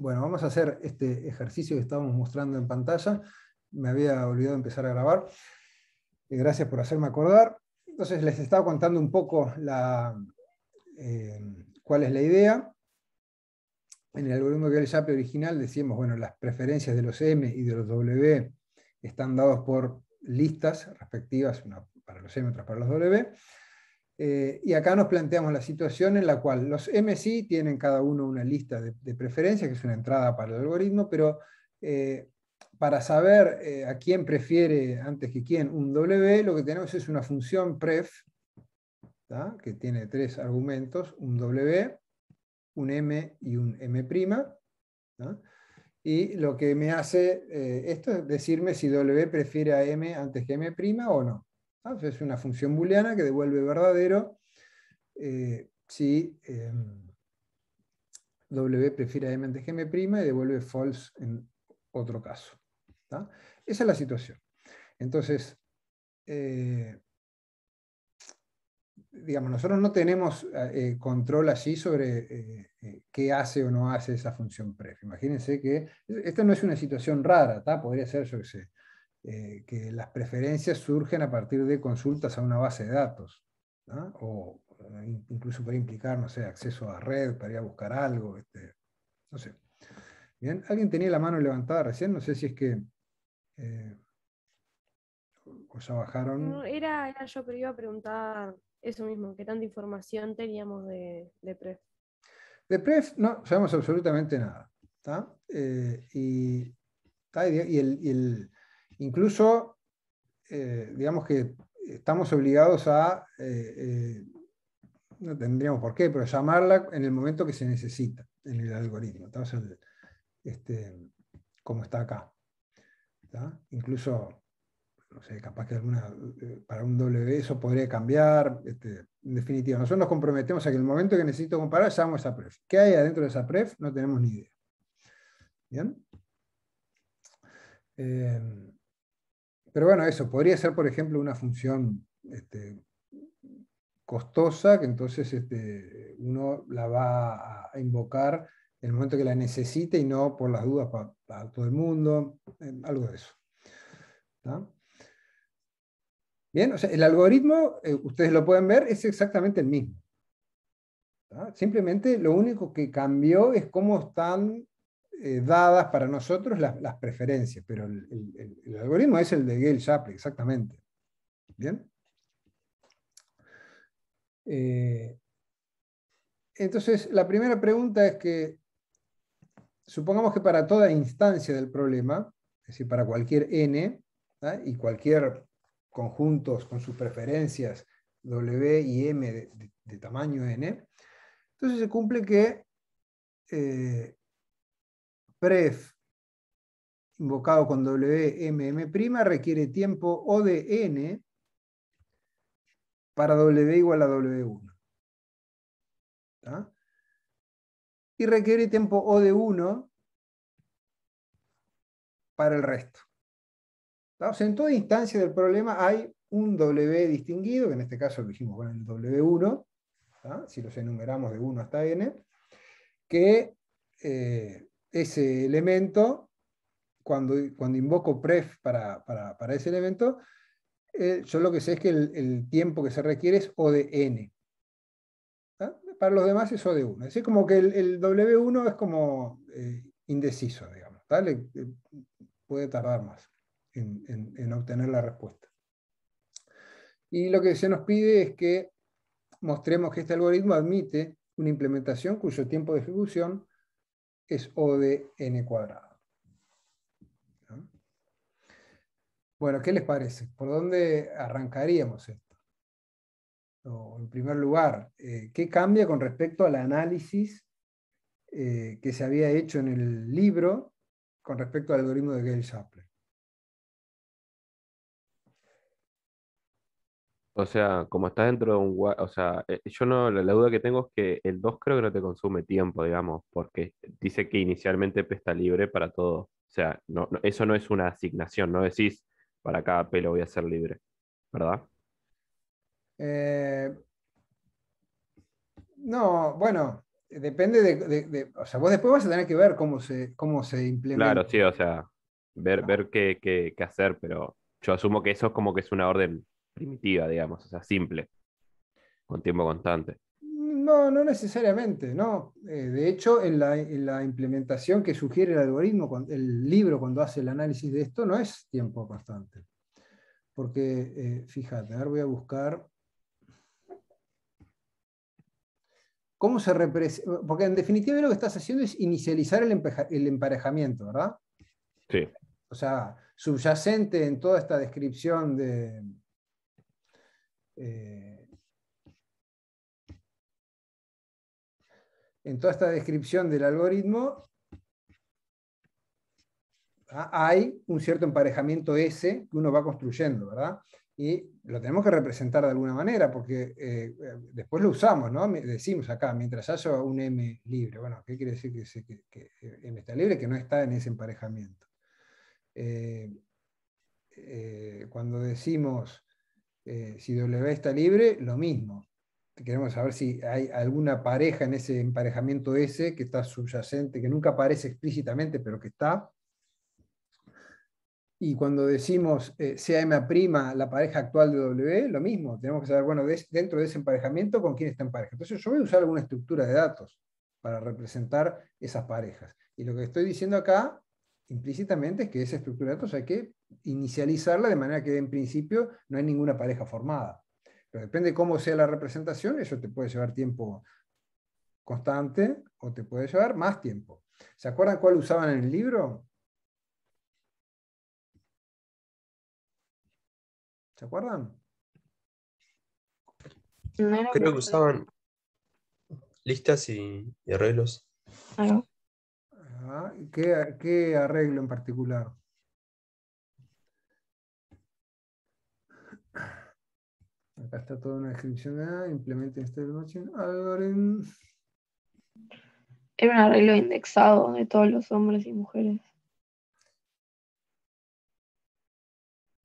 Bueno, vamos a hacer este ejercicio que estábamos mostrando en pantalla. Me había olvidado empezar a grabar. Gracias por hacerme acordar. Entonces les estaba contando un poco cuál es la idea. En el algoritmo de Gale-Shapley original decíamos, bueno, las preferencias de los M y de los W están dados por listas respectivas, una para los M y otra para los W. Y acá nos planteamos la situación en la cual los MSI tienen cada uno una lista de preferencias, que es una entrada para el algoritmo, pero para saber a quién prefiere antes que quién un W, lo que tenemos es una función pref, ¿tá? Que tiene tres argumentos, un W, un M y un M', ¿tá? Y lo que me hace esto es decirme si W prefiere a M antes que M' o no. Entonces es una función booleana que devuelve verdadero si W prefiere a M antes que M' y devuelve false en otro caso. ¿Tá? Esa es la situación. Entonces, digamos, nosotros no tenemos control allí sobre qué hace o no hace esa función pref. Imagínense que esta no es una situación rara, ¿tá? Podría ser, yo qué sé, que las preferencias surgen a partir de consultas a una base de datos, ¿no? O incluso puede implicar, no sé, acceso a red para ir a buscar algo, no sé. Bien, alguien tenía la mano levantada recién, no sé si es que o ya bajaron. No, era yo, pero iba a preguntar eso mismo, qué tanta información teníamos de Pref. De pref no sabemos absolutamente nada, ¿tá? Incluso, digamos que estamos obligados a, no tendríamos por qué, pero llamarla en el momento que se necesita en el algoritmo. Entonces, como está acá. ¿Tá? Incluso, no sé, capaz que para un W eso podría cambiar. En definitiva, nosotros nos comprometemos a que en el momento que necesito comparar, llamo esa pref. ¿Qué hay adentro de esa pref? No tenemos ni idea. ¿Bien? Pero bueno, eso podría ser, por ejemplo, una función costosa, que entonces uno la va a invocar en el momento que la necesite y no por las dudas para todo el mundo, algo de eso. ¿Tá? Bien, o sea, el algoritmo, ustedes lo pueden ver, es exactamente el mismo. ¿Tá? Simplemente lo único que cambió es cómo están dadas para nosotros las preferencias, pero el algoritmo es el de Gale-Shapley, exactamente. ¿Bien? Entonces, la primera pregunta es que, supongamos que para toda instancia del problema, es decir, para cualquier n, ¿tá? Y cualquier conjuntos con sus preferencias W y M de tamaño n, entonces se cumple que pref invocado con W, M, M' requiere tiempo O de n para W igual a W1. ¿Tá? Y requiere tiempo O de 1 para el resto. ¿Tá? O sea, en toda instancia del problema hay un W distinguido, que en este caso dijimos, bueno, el W1, ¿tá? Si los enumeramos de 1 hasta n, que ese elemento, cuando invoco pref para ese elemento, yo lo que sé es que el tiempo que se requiere es O de n. ¿Tá? Para los demás es O de 1. Es decir, como que el W1 es como indeciso, digamos. ¿Tá? Puede tardar más en obtener la respuesta. Y lo que se nos pide es que mostremos que este algoritmo admite una implementación cuyo tiempo de ejecución es O de n cuadrado. ¿No? Bueno, ¿qué les parece? ¿Por dónde arrancaríamos esto? En primer lugar, ¿qué cambia con respecto al análisis que se había hecho en el libro con respecto al algoritmo de Gale-Shapley? O sea, como está dentro de o sea, yo no, la duda que tengo es que el 2 creo que no te consume tiempo, digamos, porque dice que inicialmente P está libre para todo. O sea, eso no es una asignación, no decís para cada P lo voy a hacer libre, ¿verdad? No, bueno. depende o sea, vos después vas a tener que ver cómo se implementa. Claro, sí, o sea, ver qué hacer, pero yo asumo que eso es como que es una orden primitiva, digamos, o sea, simple, con tiempo constante. No, no necesariamente, no. De hecho, en la implementación que sugiere el algoritmo, el libro cuando hace el análisis de esto, no es tiempo constante. Porque, fíjate, ahora voy a buscar cómo se representa, porque en definitiva lo que estás haciendo es inicializar el emparejamiento, ¿verdad? Sí. O sea, subyacente en toda esta descripción eh, en toda esta descripción del algoritmo, hay un cierto emparejamiento S que uno va construyendo, ¿verdad? Y lo tenemos que representar de alguna manera, porque después lo usamos, ¿no? Decimos acá, mientras haya un M libre. Bueno, ¿qué quiere decir que M está libre? Que no está en ese emparejamiento. Cuando decimos si W está libre, lo mismo. Queremos saber si hay alguna pareja en ese emparejamiento S que está subyacente, que nunca aparece explícitamente, pero que está. Y cuando decimos sea M' la pareja actual de W, lo mismo. Tenemos que saber, bueno, dentro de ese emparejamiento, ¿con quién está en pareja? Entonces yo voy a usar alguna estructura de datos para representar esas parejas. Y lo que estoy diciendo acá, implícitamente, es que esa estructura de datos hay que inicializarla de manera que en principio no hay ninguna pareja formada. Pero depende de cómo sea la representación, eso te puede llevar tiempo constante o te puede llevar más tiempo. ¿Se acuerdan cuál usaban en el libro? ¿Se acuerdan? No era Creo que una regla. usaban listas y arreglos. Claro. ¿Qué arreglo en particular? Acá está toda una descripción de implementing stable matching algorithm. Era un arreglo indexado de todos los hombres y mujeres.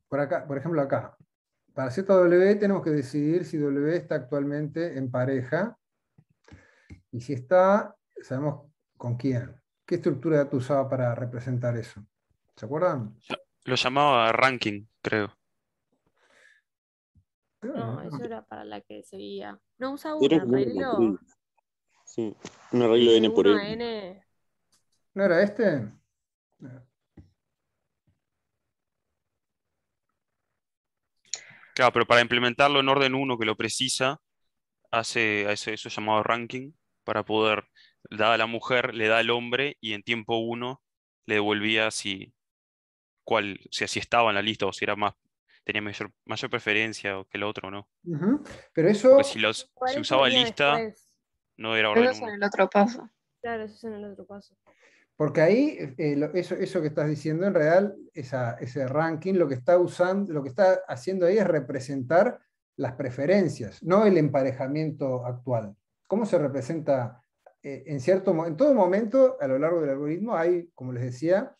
Por acá, por ejemplo, acá. Para ZW tenemos que decidir si W está actualmente en pareja. Y si está, sabemos con quién. ¿Qué estructura de datos usaba para representar eso? ¿Se acuerdan? Lo llamaba ranking, creo. No, eso era para la que seguía. ¿No usa un Era como una arreglo matriz. Sí, un arreglo de de n por 1 a n. n? ¿No era este? Claro, pero para implementarlo en orden uno que lo precisa, hace eso llamado ranking, para poder, da a la mujer, le da al hombre, y en tiempo uno le devolvía si así estaba en la lista o si era más, tenía mayor preferencia o que el otro, ¿no? Ujú. Pero Porque eso, si Igual eso usaba venía lista, después. no era Eso orden es en uno. el otro paso. Claro, eso es en el otro paso. porque ahí, eso que estás diciendo, en realidad, ese ranking, lo que está usando, lo que está haciendo ahí es representar las preferencias, no el emparejamiento actual. ¿Cómo se representa? En todo momento, a lo largo del algoritmo, hay, como les decía,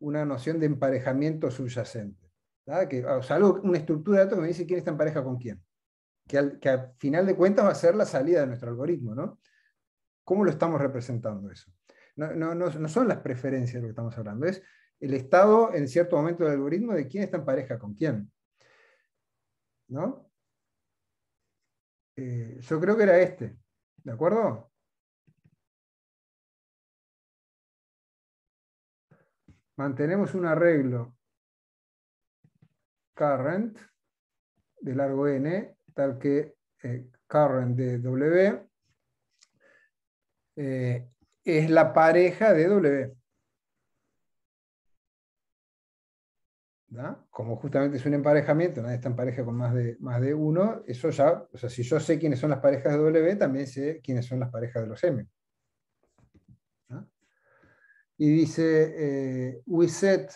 una noción de emparejamiento subyacente. ¿Verdad? O sea, una estructura de datos que me dice quién está en pareja con quién. Que al final de cuentas va a ser la salida de nuestro algoritmo, ¿no? ¿Cómo lo estamos representando eso? No son las preferencias de lo que estamos hablando, es el estado en cierto momento del algoritmo de quién está en pareja con quién. ¿No? Yo creo que era este, ¿de acuerdo? Mantenemos un arreglo current de largo n, tal que current de W es la pareja de W. ¿Da? Como justamente es un emparejamiento, nadie está en pareja con más de uno, eso ya, o sea, si yo sé quiénes son las parejas de W, también sé quiénes son las parejas de los M. ¿Da? Y dice, we set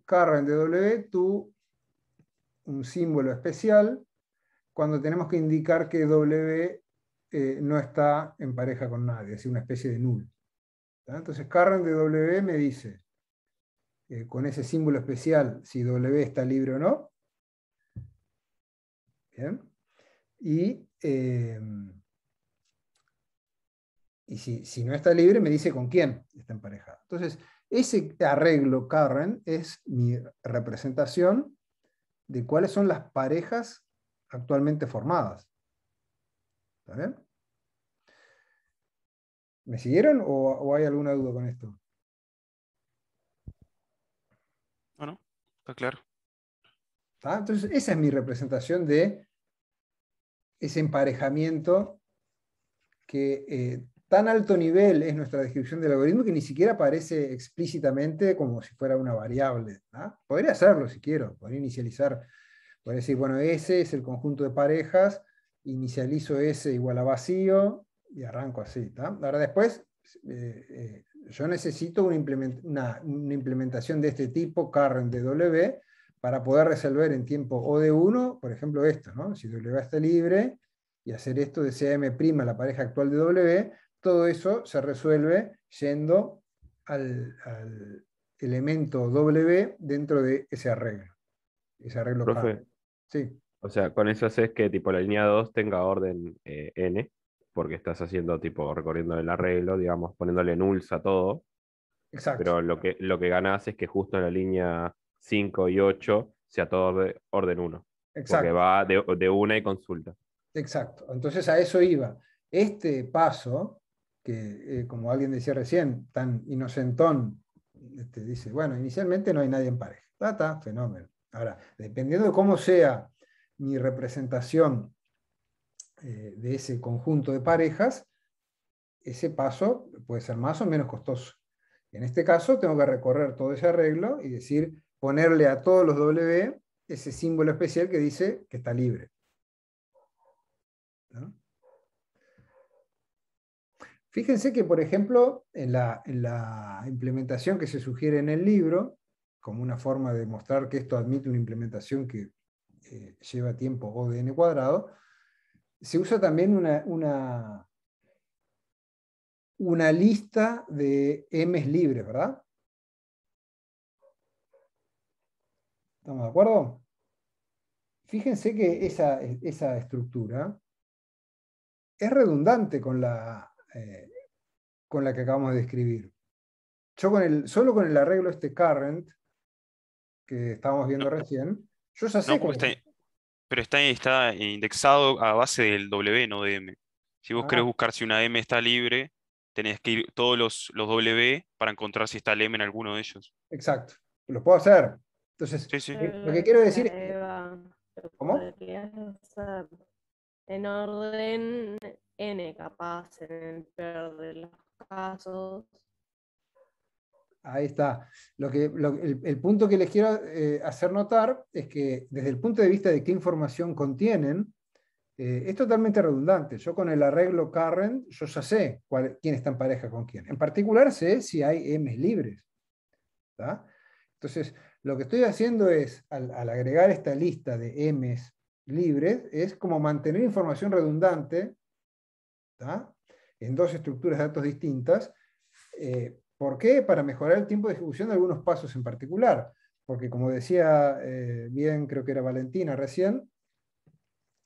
current de W to un símbolo especial cuando tenemos que indicar que W no está en pareja con nadie, es decir, una especie de null. ¿Da? Entonces, current de W me dice, con ese símbolo especial, si W está libre o no. Bien. Y Y si no está libre, me dice con quién está emparejado. Entonces, ese arreglo current es mi representación de cuáles son las parejas actualmente formadas. ¿Está bien? ¿Me siguieron o hay alguna duda con esto? Bueno, está claro. ¿Está? Entonces, esa es mi representación de ese emparejamiento que tan alto nivel es nuestra descripción del algoritmo que ni siquiera aparece explícitamente como si fuera una variable. ¿Ah? Podría hacerlo si quiero, podría inicializar, podría decir, bueno, ese es el conjunto de parejas, inicializo ese igual a vacío y arranco así. ¿Tá? Ahora después, yo necesito una implementación de este tipo, current de W, para poder resolver en tiempo O de 1, por ejemplo, esto, ¿no? Si W está libre, y hacer esto de CM', la pareja actual de W, todo eso se resuelve yendo al elemento W dentro de ese arreglo Profe, current. Sí, o sea, con eso haces que tipo la línea 2 tenga orden n, porque estás haciendo tipo recorriendo el arreglo, digamos, poniéndole nulls a todo, exacto, pero lo que ganas es que justo en la línea 5 y 8 sea todo orden 1, porque exacto, va de una y consulta. exacto. Entonces a eso iba. Este paso, que como alguien decía recién, tan inocentón, dice, bueno, inicialmente no hay nadie en pareja. Está, fenómeno. Ahora, dependiendo de cómo sea mi representación de ese conjunto de parejas, ese paso puede ser más o menos costoso. En este caso, tengo que recorrer todo ese arreglo y decir, ponerle a todos los W ese símbolo especial que dice que está libre. ¿No? Fíjense que, por ejemplo, en la implementación que se sugiere en el libro, como una forma de mostrar que esto admite una implementación que lleva tiempo O de n cuadrado, se usa también una lista de m's libres, ¿verdad? ¿Estamos de acuerdo? Fíjense que esa estructura es redundante con la que acabamos de describir. Yo solo con el arreglo este current que estábamos No, viendo recién, yo ya no, sé porque pero está indexado a base del W, no de M. Si vos querés Ah, buscar si una M está libre, tenés que ir todos los W para encontrar si está el M en alguno de ellos. exacto, lo puedo hacer. Entonces, Sí, sí. lo que quiero decir es que, Eva, lo ¿cómo? podrías hacer en orden n, capaz, en el peor de los casos. Ahí está. El punto que les quiero hacer notar es que desde el punto de vista de qué información contienen, es totalmente redundante. Yo con el arreglo current, yo ya sé quién está en pareja con quién. En particular sé si hay m's libres. ¿Tá? Entonces, lo que estoy haciendo es, al agregar esta lista de m's libres, es como mantener información redundante, ¿tá? En dos estructuras de datos distintas. ¿Por qué? Para mejorar el tiempo de ejecución de algunos pasos en particular. Porque como decía bien, creo que era Valentina recién,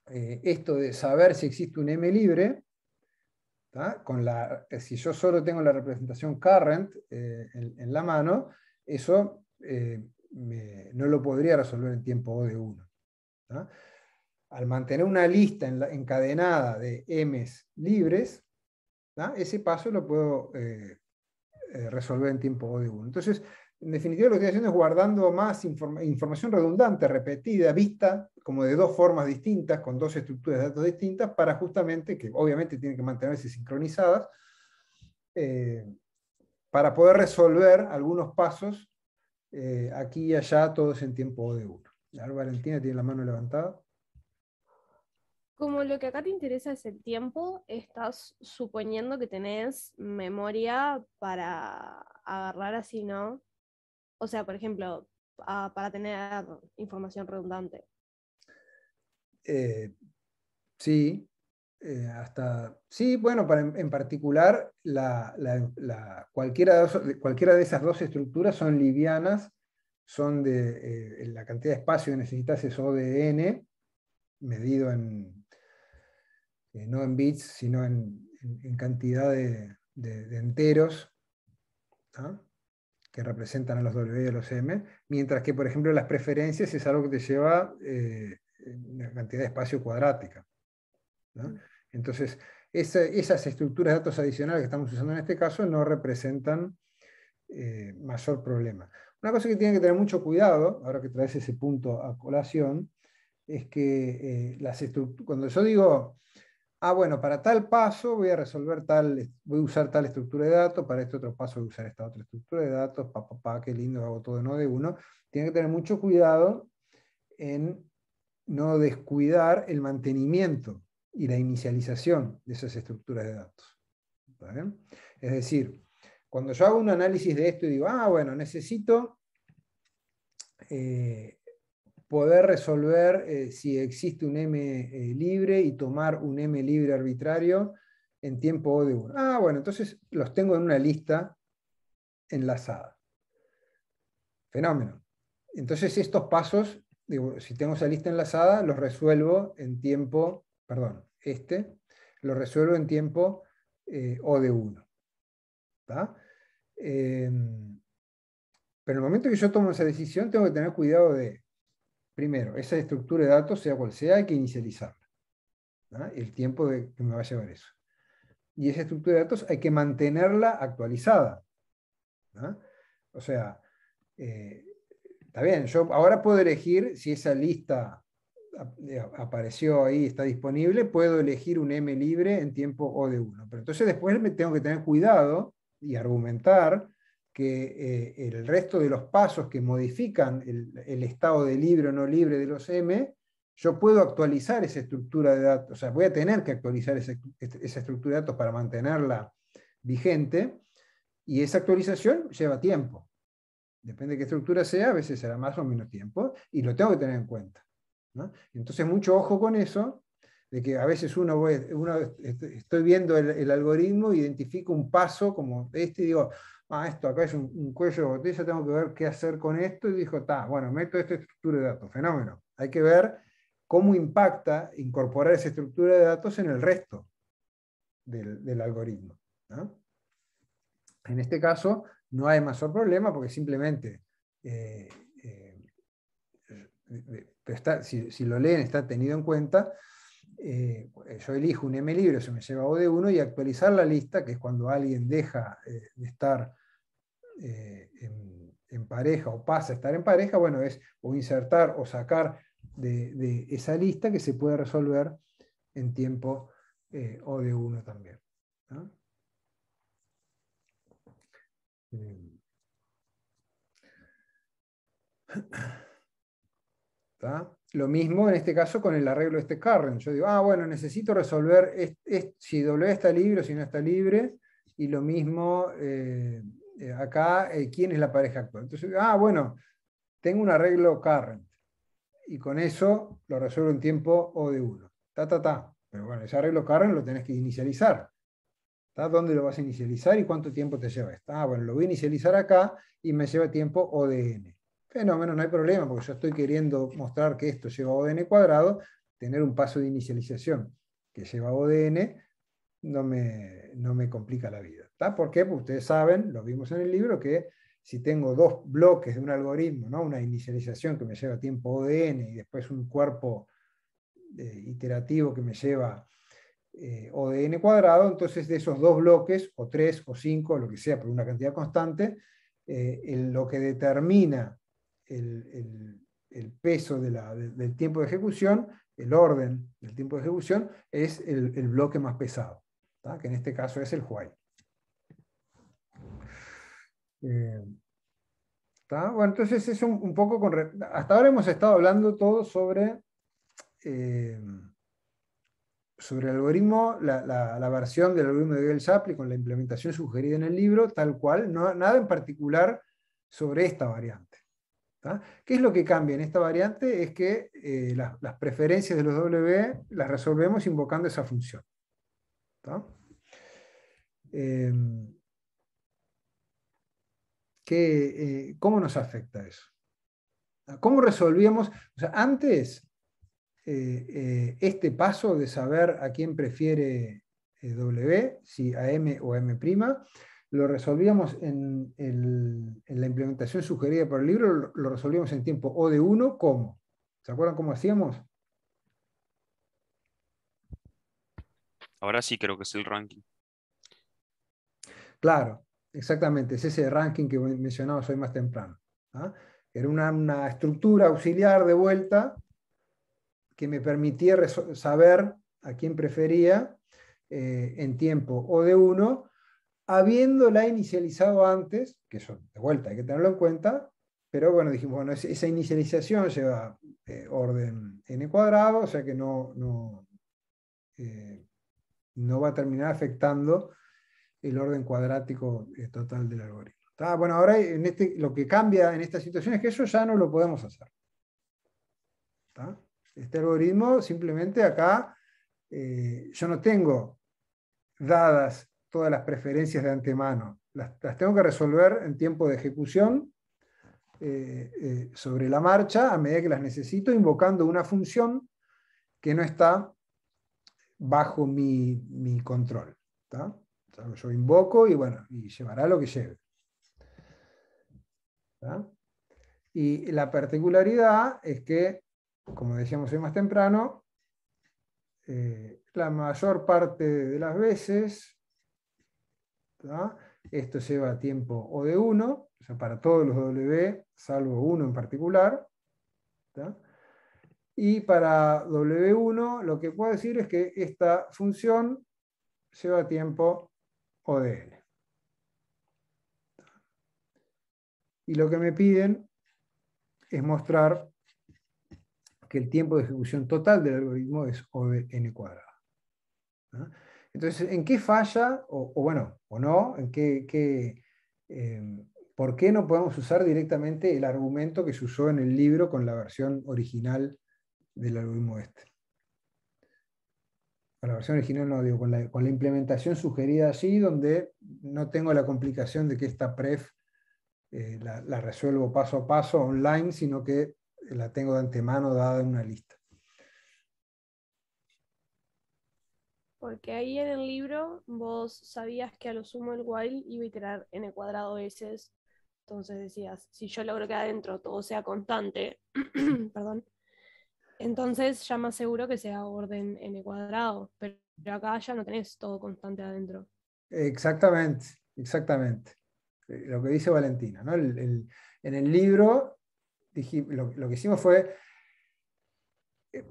esto de saber si existe un M libre, si yo solo tengo la representación current en la mano, eso no lo podría resolver en tiempo O de 1. Al mantener una lista encadenada de M's libres, ese paso lo puedo resolver en tiempo O de 1. Entonces, en definitiva, lo que estoy haciendo es guardando más información redundante, repetida, vista como de dos formas distintas, con dos estructuras de datos distintas, para justamente, que obviamente tienen que mantenerse sincronizadas, para poder resolver algunos pasos aquí y allá, todos en tiempo O de 1. Ahora Valentina tiene la mano levantada. Como lo que acá te interesa es el tiempo, estás suponiendo que tenés memoria para agarrar así, ¿no? O sea, por ejemplo, para tener información redundante. Sí, sí, bueno, en particular, cualquiera de esas dos estructuras son livianas, son de la cantidad de espacio que necesitas es O de n, medido no en bits, sino en en cantidad de enteros, ¿ah? Que representan a los W y a los M, mientras que, por ejemplo, las preferencias es algo que te lleva una cantidad de espacio cuadrática, ¿no? Entonces, esas estructuras de datos adicionales que estamos usando en este caso no representan mayor problema. Una cosa que tienen que tener mucho cuidado, ahora que traes ese punto a colación, es que cuando yo digo, bueno, para tal paso voy a usar tal estructura de datos, para este otro paso voy a usar esta otra estructura de datos, qué lindo, hago todo en OD1, tienen que tener mucho cuidado en no descuidar el mantenimiento y la inicialización de esas estructuras de datos. ¿Está bien? Es decir, cuando yo hago un análisis de esto y digo, bueno, necesito poder resolver si existe un M libre y tomar un M libre arbitrario en tiempo O de 1. Bueno, entonces los tengo en una lista enlazada. Fenómeno. Entonces estos pasos, digo, si tengo esa lista enlazada, los resuelvo en tiempo, lo resuelvo en tiempo O de 1. ¿Está? Pero en el momento que yo tomo esa decisión, tengo que tener cuidado de, primero, esa estructura de datos, sea cual sea, hay que inicializarla, ¿no? El tiempo que me va a llevar eso. Y esa estructura de datos hay que mantenerla actualizada, ¿no? O sea, está bien, yo ahora puedo elegir si esa lista apareció ahí, está disponible, puedo elegir un M libre en tiempo O de 1. Pero entonces después me tengo que tener cuidado y argumentar que el resto de los pasos que modifican el estado de libre o no libre de los M, yo puedo actualizar esa estructura de datos, o sea, voy a tener que actualizar esa estructura de datos para mantenerla vigente, y esa actualización lleva tiempo. Depende de qué estructura sea, a veces será más o menos tiempo, y lo tengo que tener en cuenta, ¿no? Entonces, mucho ojo con eso, de que a veces estoy viendo el algoritmo, identifico un paso como este y digo, esto acá es un cuello de botella, tengo que ver qué hacer con esto, y dijo, bueno, meto esta estructura de datos, fenómeno. Hay que ver cómo impacta incorporar esa estructura de datos en el resto del algoritmo, ¿no? En este caso, no hay mayor problema porque simplemente, si lo leen, está tenido en cuenta. Yo elijo un M libre, eso me lleva a O de 1, y actualizar la lista, que es cuando alguien deja de estar en pareja o pasa a estar en pareja, bueno, es o insertar o sacar de esa lista, que se puede resolver en tiempo O de 1 también, ¿no? ¿Está? Lo mismo en este caso con el arreglo de este current. Yo digo, bueno, necesito resolver si W está libre o si no está libre, y lo mismo acá, ¿quién es la pareja actual? Entonces, bueno, tengo un arreglo current, y con eso lo resuelvo en tiempo O de 1. Pero bueno, ese arreglo current lo tenés que inicializar. ¿Está? ¿Dónde lo vas a inicializar y cuánto tiempo te lleva esto? Bueno, lo voy a inicializar acá y me lleva tiempo O de n. Fenómeno, no hay problema, porque yo estoy queriendo mostrar que esto lleva O de n cuadrado, tener un paso de inicialización que lleva O de n no me complica la vida. ¿Está? ¿Por qué? Porque ustedes saben, lo vimos en el libro, que si tengo dos bloques de un algoritmo, ¿no? Una inicialización que me lleva tiempo O de n y después un cuerpo iterativo que me lleva O de n cuadrado, entonces de esos dos bloques, o 3 o 5, lo que sea, por una cantidad constante, lo que determina el peso del tiempo de ejecución, el orden del tiempo de ejecución, es el bloque más pesado, ¿tá? Que en este caso es el while. Bueno, entonces es un poco hasta ahora hemos estado hablando todo sobre el algoritmo, la versión del algoritmo de Bell-Shapley con la implementación sugerida en el libro, tal cual, nada en particular sobre esta variante. ¿Tá? ¿Qué es lo que cambia en esta variante? Es que las preferencias de los W las resolvemos invocando esa función. ¿Tá? ¿Cómo nos afecta eso? ¿Cómo resolvíamos? O sea, antes, este paso de saber a quién prefiere W, si AM o AM', lo resolvíamos en la implementación sugerida por el libro, lo resolvíamos en tiempo O de 1, ¿cómo? ¿Se acuerdan cómo hacíamos? Ahora sí creo que es el ranking. Claro, exactamente, es ese ranking que mencionamos hoy más temprano. ¿Ah? Era una estructura auxiliar de vuelta que me permitía saber a quién prefería en tiempo O de 1, habiéndola inicializado antes, que eso de vuelta hay que tenerlo en cuenta, pero bueno, dijimos, bueno, esa inicialización lleva orden n cuadrado, o sea que no va a terminar afectando el orden cuadrático total del algoritmo. Bueno, ahora lo que cambia en esta situación es que eso ya no lo podemos hacer. ¿Tá? Este algoritmo simplemente acá yo no tengo dadas todas las preferencias de antemano, las tengo que resolver en tiempo de ejecución sobre la marcha a medida que las necesito, invocando una función que no está bajo mi control. ¿Tá? O sea, yo invoco y bueno, y llevará lo que lleve. ¿Tá? Y la particularidad es que, como decíamos hoy más temprano, la mayor parte de las veces, ¿tá? Esto lleva tiempo O de 1, o sea, para todos los W, salvo 1 en particular. ¿Tá? Y para W1 lo que puedo decir es que esta función lleva tiempo O de n. Y lo que me piden es mostrar que el tiempo de ejecución total del algoritmo es O de n cuadrado. ¿No? Entonces, ¿en qué falla? O no, ¿por qué no podemos usar directamente el argumento que se usó en el libro con la versión original del algoritmo este? Con la versión original no, digo, con la implementación sugerida allí, donde no tengo la complicación de que esta pref la resuelvo paso a paso online, sino que la tengo de antemano dada en una lista. Porque ahí en el libro vos sabías que a lo sumo el while iba a iterar n cuadrado veces. Entonces decías, si yo logro que adentro todo sea constante, perdón, entonces ya más seguro que sea orden n cuadrado. Pero acá ya no tenés todo constante adentro. Exactamente, exactamente. Lo que dice Valentina, ¿no? En el libro lo que hicimos fue,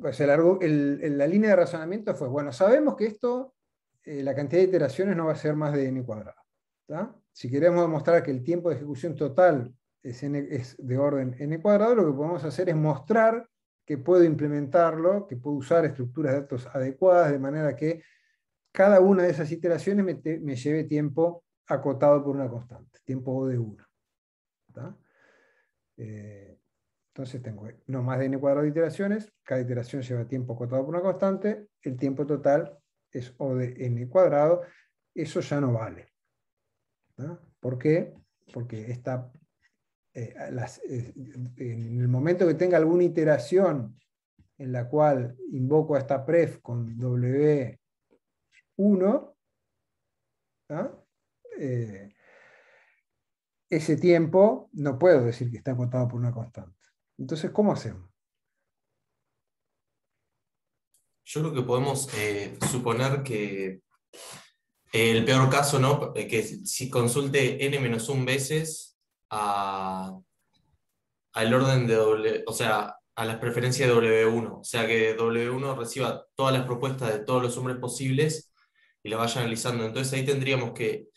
pues la línea de razonamiento fue, bueno, sabemos que esto, la cantidad de iteraciones no va a ser más de n cuadrado. ¿Tá? Si queremos demostrar que el tiempo de ejecución total es de orden n cuadrado, lo que podemos hacer es mostrar que puedo implementarlo, que puedo usar estructuras de datos adecuadas, de manera que cada una de esas iteraciones me lleve tiempo acotado por una constante, tiempo O de 1. ¿Tá? Entonces tengo no más de n cuadrado de iteraciones, cada iteración lleva tiempo acotado por una constante, el tiempo total es O de n cuadrado, eso ya no vale. ¿Tá? ¿Por qué? Porque en el momento que tenga alguna iteración en la cual invoco a esta pref con W1, ese tiempo no puedo decir que está acotado por una constante. Entonces, ¿cómo hacemos? Yo creo que podemos suponer que el peor caso, ¿no? Que si consulte n-1 veces al orden de o sea, a las preferencias de W1. O sea, que W1 reciba todas las propuestas de todos los hombres posibles y la vaya analizando. Entonces ahí tendríamos que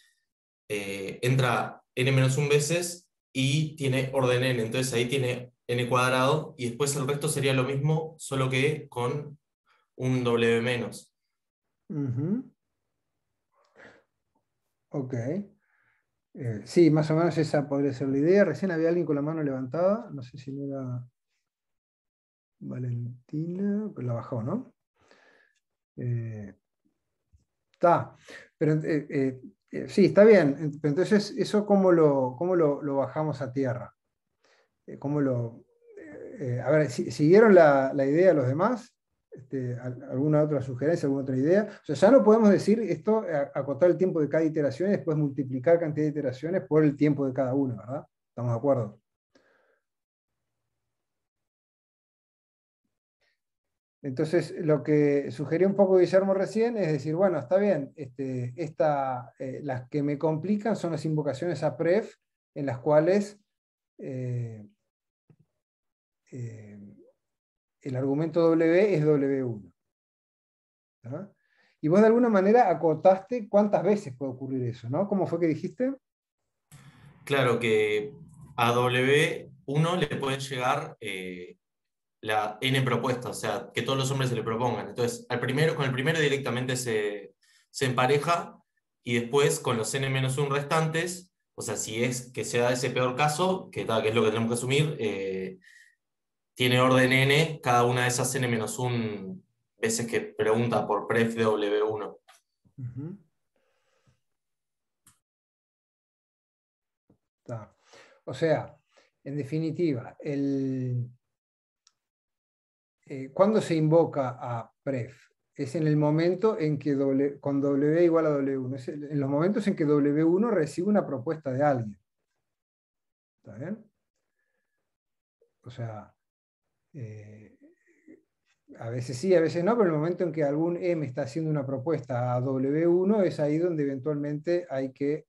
entra n-1 veces y tiene orden n. Entonces ahí tiene n cuadrado y después el resto sería lo mismo, solo que con un W menos. Ok. Sí, más o menos esa podría ser la idea. Recién había alguien con la mano levantada. No sé si no era Valentina, pero la bajó, ¿no? Está. Pero sí, está bien. Entonces, ¿eso cómo lo bajamos a tierra? A ver, ¿siguieron la idea los demás? ¿Alguna otra sugerencia, alguna otra idea? O sea, ya no podemos decir esto, acotar el tiempo de cada iteración y después multiplicar cantidad de iteraciones por el tiempo de cada una, ¿verdad? ¿Estamos de acuerdo? Entonces, lo que sugería un poco Guillermo recién es decir, bueno, está bien, las que me complican son las invocaciones a pref, en las cuales el argumento W es W1. ¿Ah? Y vos de alguna manera acotaste cuántas veces puede ocurrir eso, ¿no? ¿Cómo fue que dijiste? Claro que a W1 le pueden llegar la N propuesta, o sea, que todos los hombres se le propongan. Entonces, con el primero directamente se empareja y después con los N-1 restantes, o sea, si es que se da ese peor caso, que es lo que tenemos que asumir, tiene orden N cada una de esas N-1 veces que pregunta por pref de W1. Uh-huh. O sea, en definitiva, ¿cuándo se invoca a pref? Es en el momento en que con W igual a W1. Es en los momentos en que W1 recibe una propuesta de alguien. ¿Está bien? O sea, a veces sí, a veces no, pero en el momento en que algún M está haciendo una propuesta a W1 es ahí donde eventualmente hay que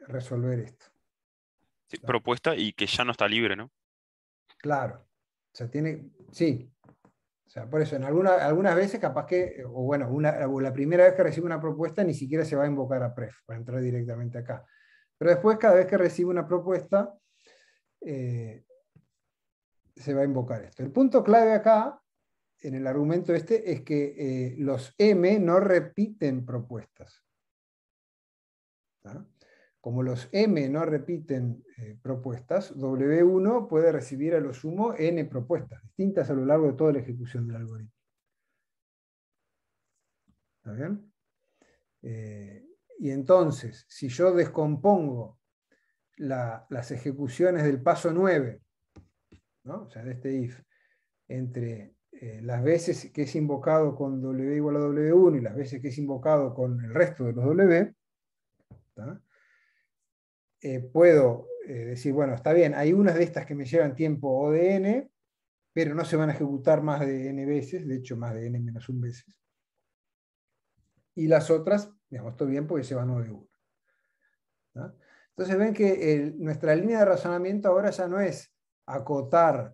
resolver esto. Sí, propuesta y que ya no está libre, ¿no? Claro. O sea, sí. O sea, por eso, en algunas veces capaz que, o bueno, o la primera vez que recibe una propuesta ni siquiera se va a invocar a pref, para entrar directamente acá. Pero después, cada vez que recibe una propuesta, se va a invocar esto. El punto clave acá, en el argumento este, es que los M no repiten propuestas. ¿Tá? Como los M no repiten propuestas, W1 puede recibir a lo sumo N propuestas, distintas a lo largo de toda la ejecución del algoritmo. ¿Está bien? Y entonces, si yo descompongo las ejecuciones del paso 9, ¿no? O sea, de este if, entre las veces que es invocado con W igual a W1 y las veces que es invocado con el resto de los W, ¿tá? Puedo decir, bueno, está bien, hay unas de estas que me llevan tiempo O de N, pero no se van a ejecutar más de N veces, de hecho más de N-1 veces. Y las otras, digamos, estoy bien porque llevan O de 1. ¿No? Entonces ven que nuestra línea de razonamiento ahora ya no es acotar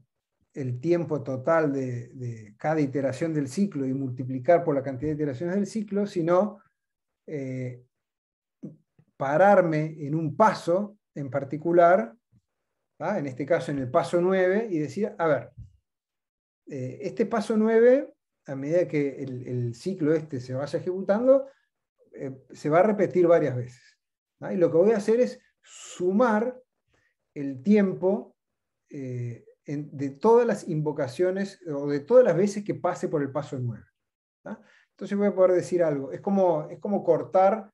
el tiempo total de cada iteración del ciclo y multiplicar por la cantidad de iteraciones del ciclo, sino pararme en un paso en particular, en este caso en el paso 9, y decir, a ver, este paso 9, a medida que el ciclo este se vaya ejecutando, se va a repetir varias veces. Y lo que voy a hacer es sumar el tiempo de todas las invocaciones o de todas las veces que pase por el paso 9. Entonces voy a poder decir algo. Es como cortar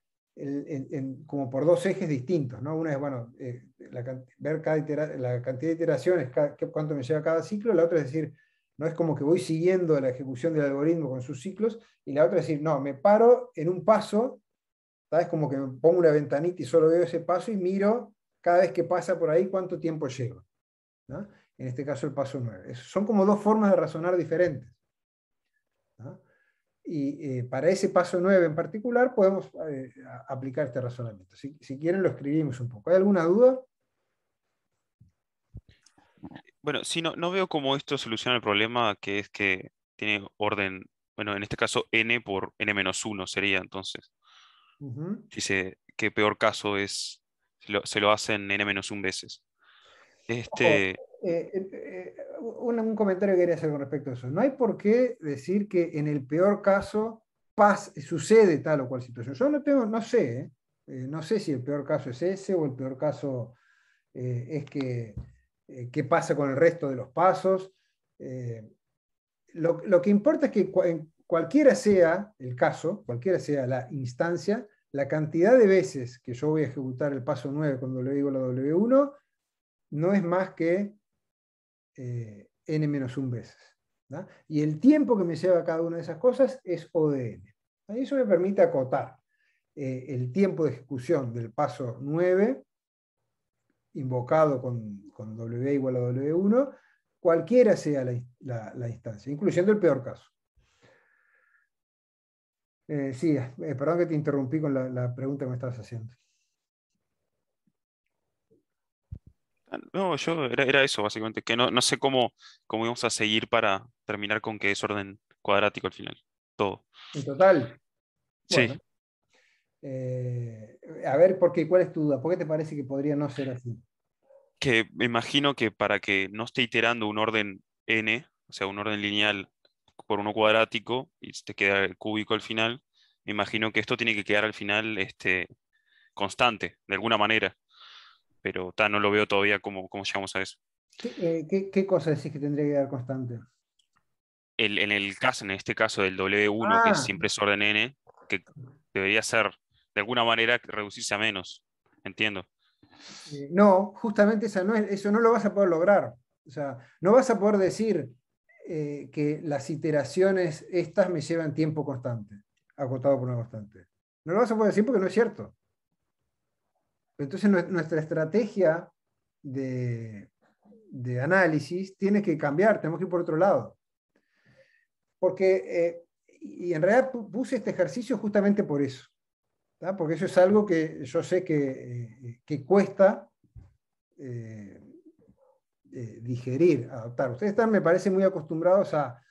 como por dos ejes distintos, ¿no? Una es, bueno, ver la cantidad de iteraciones, cuánto me lleva cada ciclo. La otra es decir, no es como que voy siguiendo la ejecución del algoritmo con sus ciclos. Y la otra es decir, no, me paro en un paso. Es como que me pongo una ventanita y solo veo ese paso y miro cada vez que pasa por ahí cuánto tiempo lleva, ¿no? En este caso el paso 9. Son como dos formas de razonar diferentes, ¿no? Y para ese paso 9 en particular podemos aplicar este razonamiento. Si quieren lo escribimos un poco. ¿Hay alguna duda? Bueno, sí, no veo cómo esto soluciona el problema que es que tiene orden, bueno, en este caso n por n-1 sería entonces. Dice que peor caso es, se lo hacen n-1 veces. Un comentario que quería hacer con respecto a eso. No hay por qué decir que en el peor caso sucede tal o cual situación. Yo no sé, no sé si el peor caso es ese o el peor caso es que qué pasa con el resto de los pasos. Lo que importa es que cualquiera sea el caso, cualquiera sea la instancia, la cantidad de veces que yo voy a ejecutar el paso 9 cuando le digo la W1 no es más que n-1 veces. ¿tá? Y el tiempo que me lleva cada una de esas cosas es O de n. Y eso me permite acotar el tiempo de ejecución del paso 9, invocado con W igual a W1, cualquiera sea la instancia, incluyendo el peor caso. Sí, perdón que te interrumpí con la pregunta que me estabas haciendo. No, era eso, básicamente, que no sé cómo íbamos a seguir para terminar con que es orden cuadrático al final. Todo. En total, Sí, bueno. A ver, ¿cuál es tu duda? ¿Por qué te parece que podría no ser así? que me imagino que para que no esté iterando un orden n, o sea, un orden lineal por uno cuadrático, y te queda el cúbico al final, me imagino que esto tiene que quedar al final constante, de alguna manera. Pero no lo veo todavía cómo llegamos a eso. ¿Qué cosa decís que tendría que dar constante? En este caso del W1, que Ah, siempre es orden n, que debería ser de alguna manera reducirse a menos. Entiendo. no, justamente eso no lo vas a poder lograr. O sea, no vas a poder decir que las iteraciones estas me llevan tiempo constante, acotado por una constante. No lo vas a poder decir porque no es cierto. Entonces nuestra estrategia de análisis tiene que cambiar, tenemos que ir por otro lado. Porque, y en realidad puse este ejercicio justamente por eso. ¿Tá? Porque eso es algo que yo sé que cuesta digerir, adaptar. Ustedes están, me parece, muy acostumbrados a,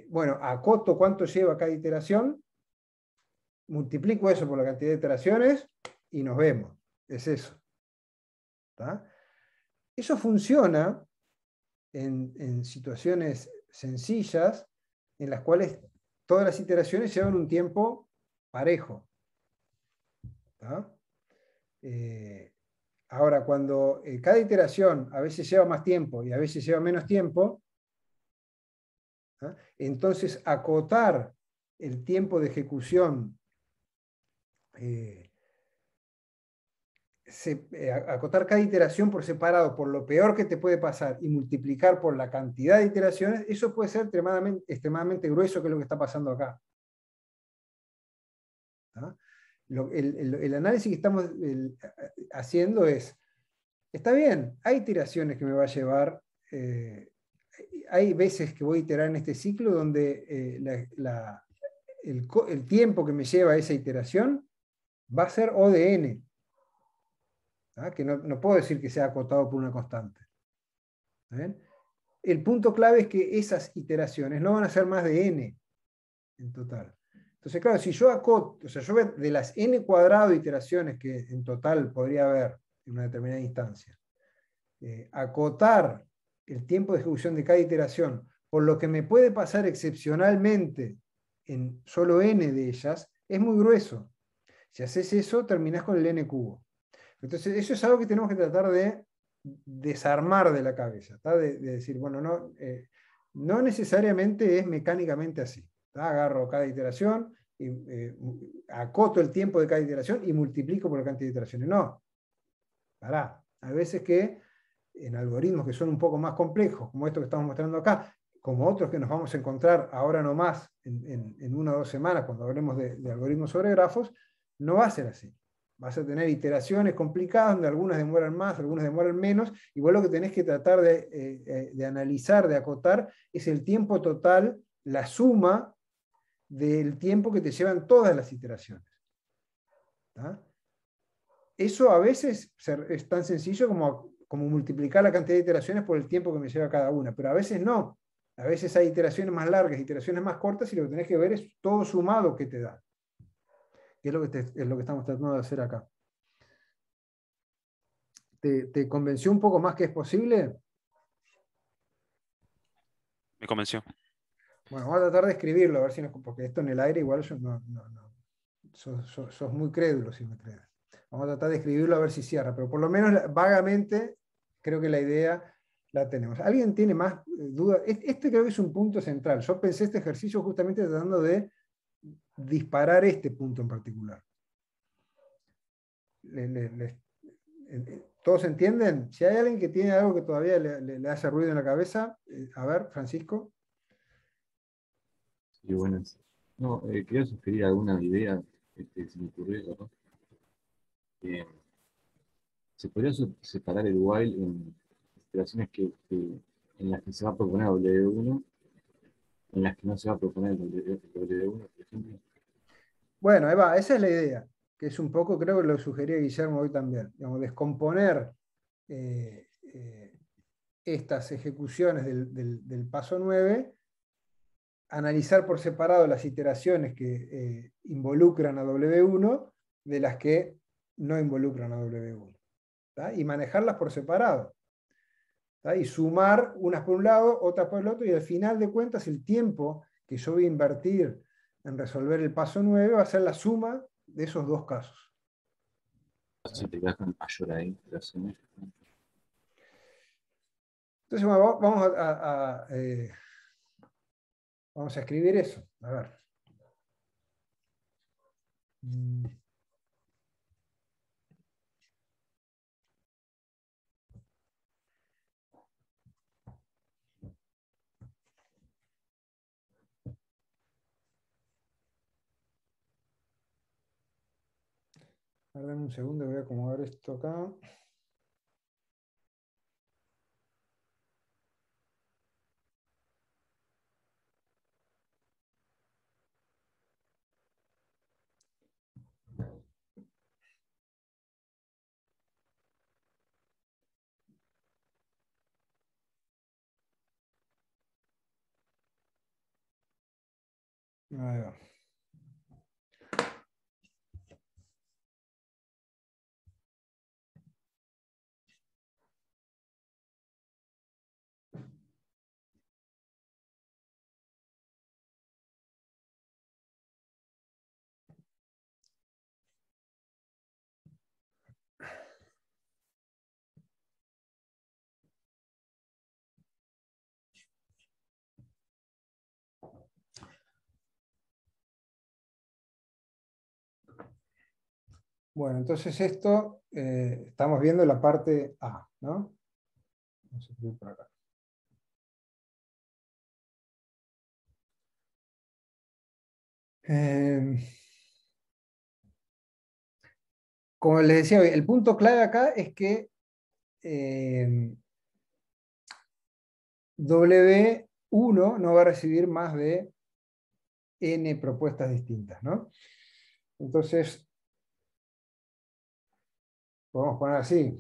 bueno, acoto cuánto lleva cada iteración, multiplico eso por la cantidad de iteraciones y nos vemos. Es eso. ¿Tá? Eso funciona en situaciones sencillas en las cuales todas las iteraciones llevan un tiempo parejo. ¿Tá? Ahora, cuando cada iteración a veces lleva más tiempo y a veces lleva menos tiempo, ¿tá? Entonces acotar el tiempo de ejecución, acotar cada iteración por separado por lo peor que te puede pasar y multiplicar por la cantidad de iteraciones, eso puede ser extremadamente grueso, que es lo que está pasando acá. ¿Tá? El análisis que estamos haciendo es, está bien, hay iteraciones que me va a llevar, hay veces que voy a iterar en este ciclo donde el tiempo que me lleva esa iteración va a ser O de n, ¿tá? Que no puedo decir que sea acotado por una constante. ¿Bien? El punto clave es que esas iteraciones no van a ser más de n en total. Entonces, claro, si yo acoto, o sea, yo veo de las n cuadrado de iteraciones que en total podría haber en una determinada instancia, acotar el tiempo de ejecución de cada iteración por lo que me puede pasar excepcionalmente en solo n de ellas, es muy grueso. Si haces eso, terminás con el n cubo. Entonces, eso es algo que tenemos que tratar de desarmar de la cabeza, de decir, bueno, no necesariamente es mecánicamente así. ¿Tá? Agarro cada iteración, y, acoto el tiempo de cada iteración y multiplico por la cantidad de iteraciones. No, pará. Hay veces que en algoritmos que son un poco más complejos, como esto que estamos mostrando acá, como otros que nos vamos a encontrar ahora nomás en 1 o 2 semanas, cuando hablemos de algoritmos sobre grafos, no va a ser así. Vas a tener iteraciones complicadas, donde algunas demoran más, algunas demoran menos, y vos lo que tenés que tratar de analizar, de acotar, es el tiempo total, la suma del tiempo que te llevan todas las iteraciones. ¿Tá? Eso a veces es tan sencillo como multiplicar la cantidad de iteraciones por el tiempo que me lleva cada una, pero a veces no. A veces hay iteraciones más largas, iteraciones más cortas, y lo que tenés que ver es todo sumado que te da. Que es lo que estamos tratando de hacer acá. ¿Te convenció un poco más que es posible? Me convenció. Bueno, vamos a tratar de escribirlo, a ver si porque esto en el aire igual sos muy crédulo si me crees. Vamos a tratar de escribirlo a ver si cierra, pero por lo menos vagamente creo que la idea la tenemos. ¿Alguien tiene más dudas? Este creo que es un punto central. Yo pensé este ejercicio justamente tratando de disparar este punto en particular. ¿Todos entienden? Si hay alguien que tiene algo que todavía le hace ruido en la cabeza, a ver, Francisco. Y bueno, no, quería sugerir alguna idea que se me ocurrió, ¿no? Eh, se podría separar el while en operaciones en las que se va a proponer W1, en las que no se va a proponer el W1, por ejemplo. Bueno, ahí va, esa es la idea, que es un poco, creo que lo sugería Guillermo hoy también, digamos, descomponer estas ejecuciones del paso 9, analizar por separado las iteraciones que involucran a W1 de las que no involucran a W1, ¿tá? Y manejarlas por separado, ¿tá? Y sumar unas por un lado, otras por el otro, y al final de cuentas el tiempo que yo voy a invertir en resolver el paso 9 va a ser la suma de esos dos casos. Si te quedas con mayor ahí, operaciones. Entonces, bueno, vamos a escribir eso. A ver. Dame un segundo, voy a acomodar esto acá. Ahí va. Bueno, entonces esto, estamos viendo la parte A, ¿no? Vamos a escribir por acá. Como les decía, el punto clave acá es que W1 no va a recibir más de N propuestas distintas, ¿no? Entonces, podemos poner así.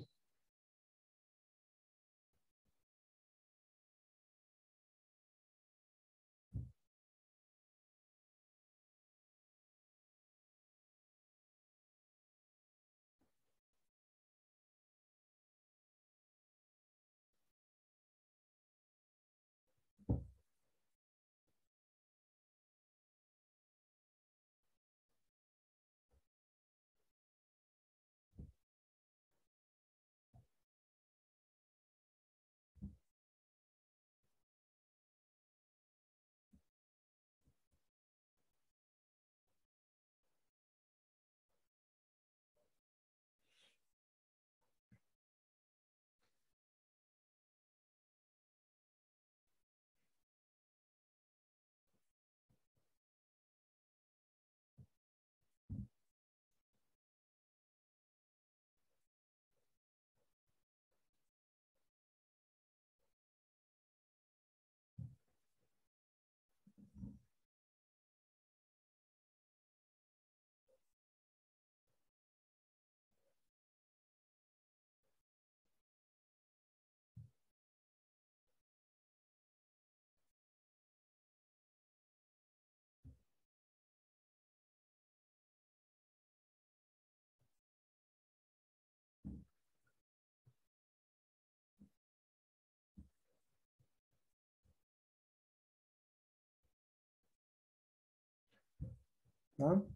¿No?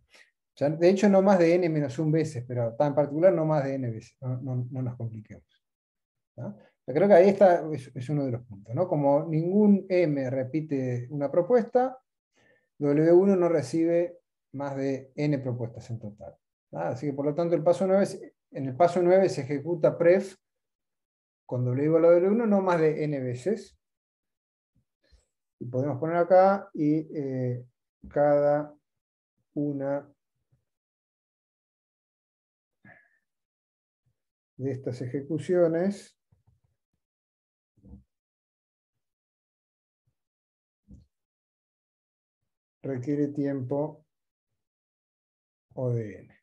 Ya, de hecho, no más de n-1 veces, pero en particular no más de n veces. No nos compliquemos. ¿No? Yo creo que ahí es uno de los puntos, ¿no? Como ningún m repite una propuesta, W1 no recibe más de n propuestas en total. ¿No? Así que por lo tanto en el paso 9 se ejecuta pref con W igual a W1 no más de n veces. Y podemos poner acá y cada una de estas ejecuciones requiere tiempo O de n.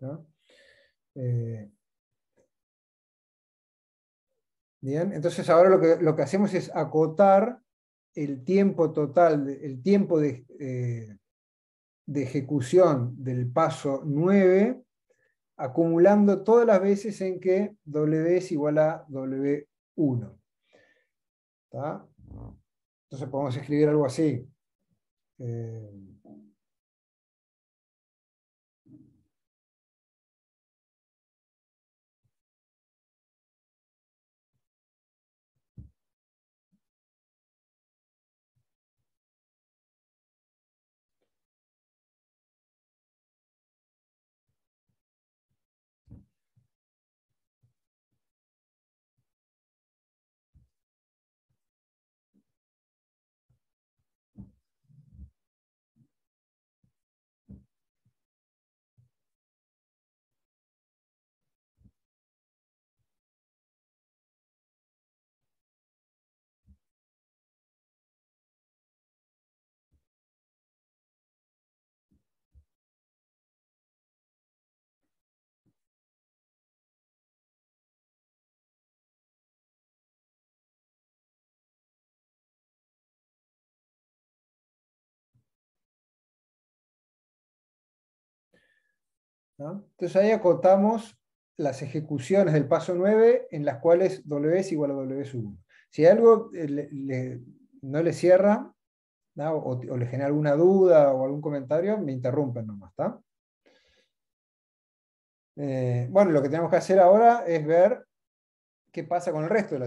¿No? Bien, entonces ahora lo que hacemos es acotar el tiempo total, el tiempo de ejecución del paso 9, acumulando todas las veces en que W es igual a W1. ¿Tá? Entonces podemos escribir algo así. ¿No? Entonces ahí acotamos las ejecuciones del paso 9 en las cuales W es igual a W sub 1. Si algo no le cierra, ¿no? O le genera alguna duda o algún comentario, me interrumpen nomás. ¿Está? Bueno, lo que tenemos que hacer ahora es ver qué pasa con el resto de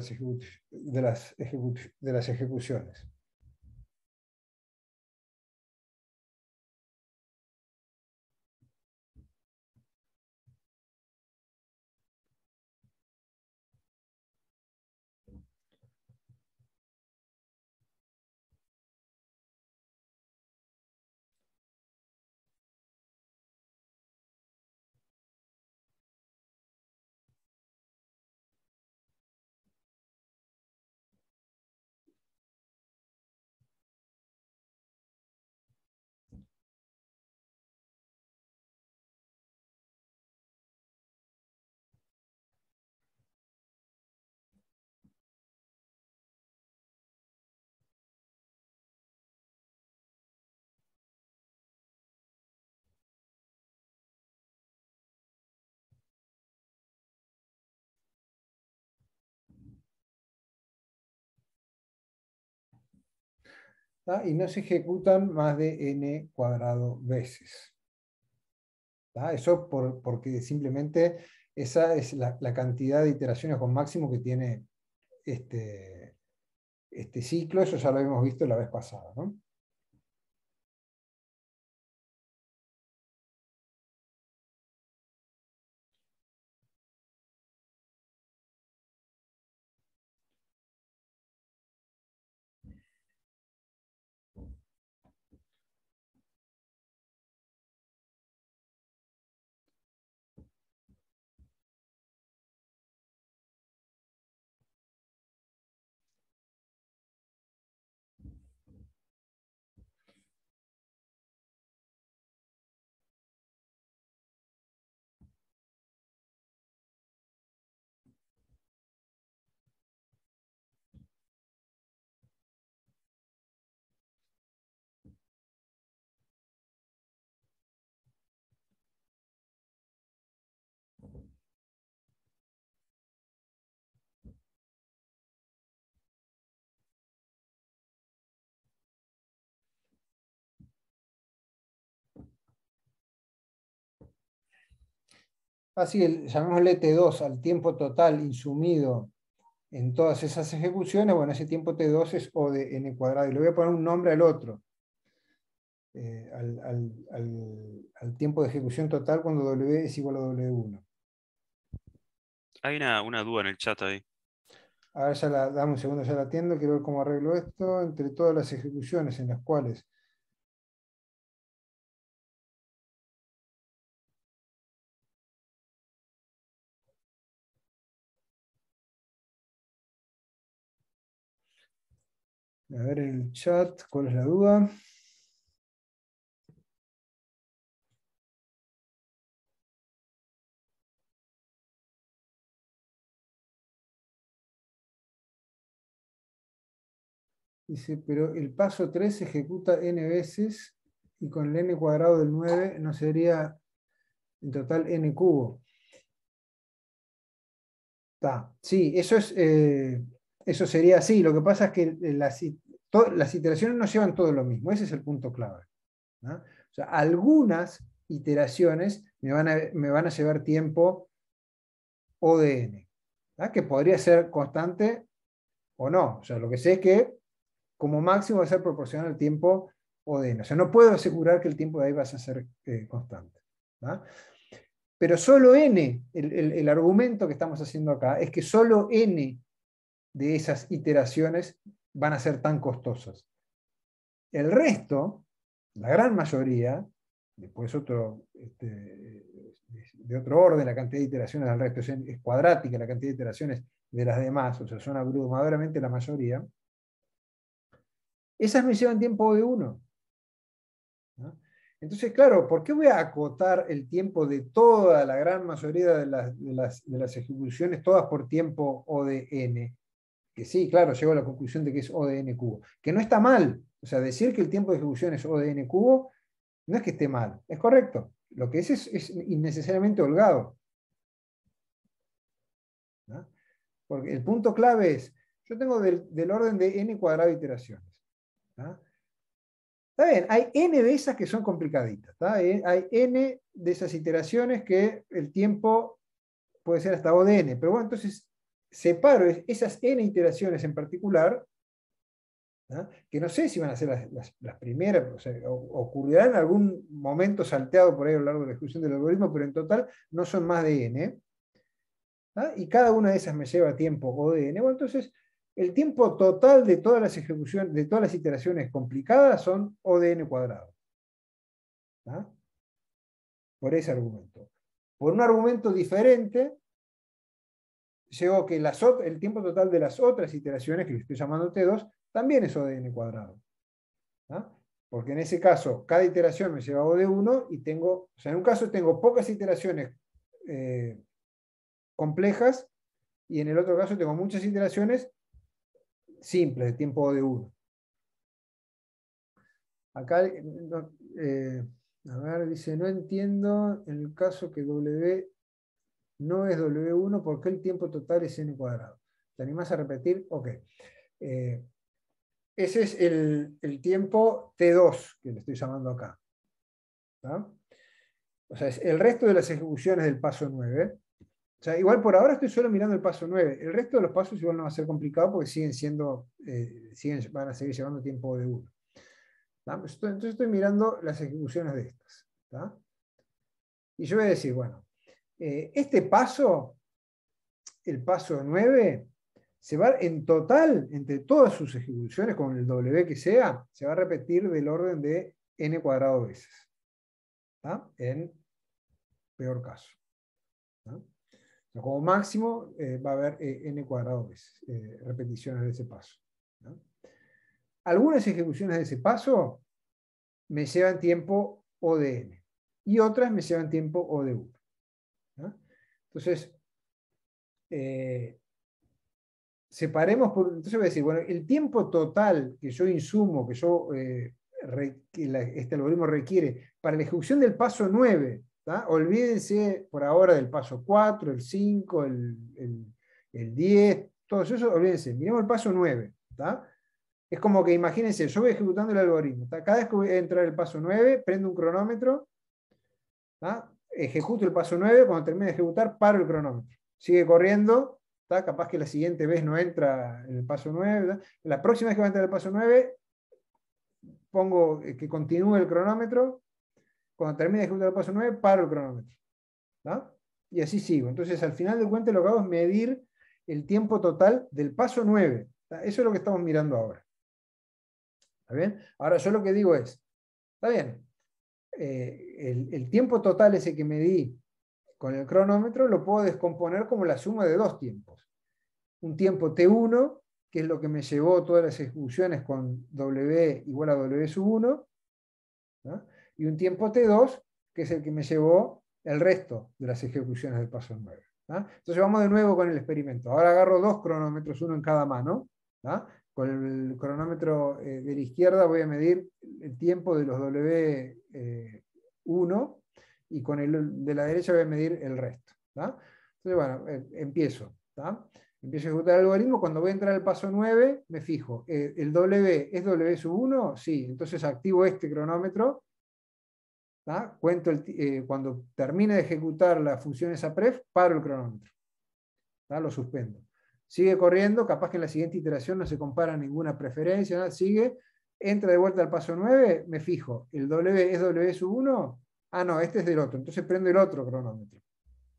las ejecuciones. ¿Tá? Y no se ejecutan más de n cuadrado veces. ¿Tá? Eso porque simplemente esa es la cantidad de iteraciones con máximo que tiene este ciclo. Eso ya lo habíamos visto la vez pasada, ¿no? Así, llamémosle T2 al tiempo total insumido en todas esas ejecuciones. Bueno, ese tiempo T2 es O de n cuadrado. Y le voy a poner un nombre al otro. Al tiempo de ejecución total cuando W es igual a W1. Hay una duda en el chat ahí. A ver, dame un segundo, ya la atiendo, quiero ver cómo arreglo esto. Entre todas las ejecuciones en las cuales... A ver en el chat, ¿cuál es la duda? Dice, pero el paso 3 se ejecuta n veces y con el n cuadrado del 9 no sería en total n cubo. Sí, eso sería así. Lo que pasa es que las iteraciones no llevan todo lo mismo. Ese es el punto clave, ¿no? O sea, algunas iteraciones me van a llevar tiempo O de n, ¿no? Que podría ser constante o no. O sea, lo que sé es que como máximo va a ser proporcional al tiempo O de n. O sea, no puedo asegurar que el tiempo de ahí vaya a ser constante, ¿no? Pero solo n, el argumento que estamos haciendo acá, es que solo n de esas iteraciones van a ser tan costosas. El resto, la gran mayoría, después de otro orden, la cantidad de iteraciones del resto es cuadrática, la cantidad de iteraciones de las demás, o sea, son abrumadoramente la mayoría, esas me llevan tiempo de 1. ¿No? Entonces, claro, ¿por qué voy a acotar el tiempo de toda la gran mayoría de las ejecuciones, todas por tiempo O de n? Que sí, claro, llego a la conclusión de que es O de n cubo. Que no está mal. O sea, decir que el tiempo de ejecución es O de n cubo, no es que esté mal, es correcto. Lo que es innecesariamente holgado, ¿no? Porque el punto clave es, yo tengo del orden de n cuadrado de iteraciones, ¿no? Está bien, hay n de esas que son complicaditas, ¿tá? Hay n de esas iteraciones que el tiempo puede ser hasta O de n, pero bueno, entonces separo esas n iteraciones en particular, ¿no? Que no sé si van a ser las primeras, o sea, ocurrirán en algún momento salteado por ahí a lo largo de la ejecución del algoritmo, pero en total no son más de n, ¿no? Y cada una de esas me lleva tiempo O de n. Bueno, entonces el tiempo total de todas las ejecuciones, de todas las iteraciones complicadas son O de n cuadrado, ¿no? Por ese argumento. Por un argumento diferente, llego que el tiempo total de las otras iteraciones, que le estoy llamando T2, también es O de n cuadrado, ¿no? Porque en ese caso, cada iteración me lleva O de 1 y tengo, o sea, en un caso tengo pocas iteraciones complejas y en el otro caso tengo muchas iteraciones simples, de tiempo O de 1. Acá, a ver, dice, no entiendo en el caso que W no es W1, ¿por qué el tiempo total es n cuadrado? ¿Te animás a repetir? Ok. Ese es el tiempo T2, que le estoy llamando acá, ¿no? O sea, es el resto de las ejecuciones del paso 9. O sea, igual por ahora estoy solo mirando el paso 9. El resto de los pasos igual no va a ser complicado porque van a seguir llevando tiempo de 1. Entonces estoy mirando las ejecuciones de estas, ¿tá? Y yo voy a decir, bueno, este paso, el paso 9, se va en total, entre todas sus ejecuciones, con el W que sea, se va a repetir del orden de n cuadrado veces, ¿tá? En peor caso, ¿tá? Como máximo va a haber n cuadrado veces, repeticiones de ese paso, ¿no? Algunas ejecuciones de ese paso me llevan tiempo O de n y otras me llevan tiempo O de 1, ¿no? Entonces, separemos entonces voy a decir, bueno, el tiempo total que yo insumo, que este algoritmo requiere para la ejecución del paso 9, ¿tá? Olvídense por ahora del paso 4, el 5, el 10, todo eso, olvídense, miremos el paso 9, ¿tá? Es como que imagínense, yo voy ejecutando el algoritmo, ¿tá? Cada vez que voy a entrar el paso 9, prendo un cronómetro, ¿tá? Ejecuto el paso 9, cuando termine de ejecutar, paro el cronómetro. Sigue corriendo, ¿tá? Capaz que la siguiente vez no entra en el paso 9, ¿tá? La próxima vez que va a entrar el paso 9, pongo que continúe el cronómetro. Cuando termine de ejecutar el paso 9, paro el cronómetro, ¿tá? Y así sigo. Entonces, al final de cuentas, lo que hago es medir el tiempo total del paso 9. Eso es lo que estamos mirando ahora. ¿Está bien? Ahora yo lo que digo es, está bien, el tiempo total ese que medí con el cronómetro lo puedo descomponer como la suma de dos tiempos. Un tiempo T1, que es lo que me llevó todas las ejecuciones con W igual a W sub 1, ¿no? Y un tiempo T2, que es el que me llevó el resto de las ejecuciones del paso 9. ¿No? Entonces vamos de nuevo con el experimento. Ahora agarro dos cronómetros, uno en cada mano. ¿No? Con el cronómetro de la izquierda voy a medir el tiempo de los W1 y con el de la derecha voy a medir el resto. ¿No? Entonces, bueno, empiezo. ¿No? Empiezo a ejecutar el algoritmo. Cuando voy a entrar al paso 9, me fijo, ¿el W es W sub 1? Sí, entonces activo este cronómetro. ¿Tá? Cuento cuando termine de ejecutar la función esa pref, paro el cronómetro. ¿Tá? Lo suspendo. Sigue corriendo, capaz que en la siguiente iteración no se compara ninguna preferencia, ¿no? Sigue, entra de vuelta al paso 9, me fijo, ¿el W es W sub 1? Ah, no, este es del otro, entonces prendo el otro cronómetro.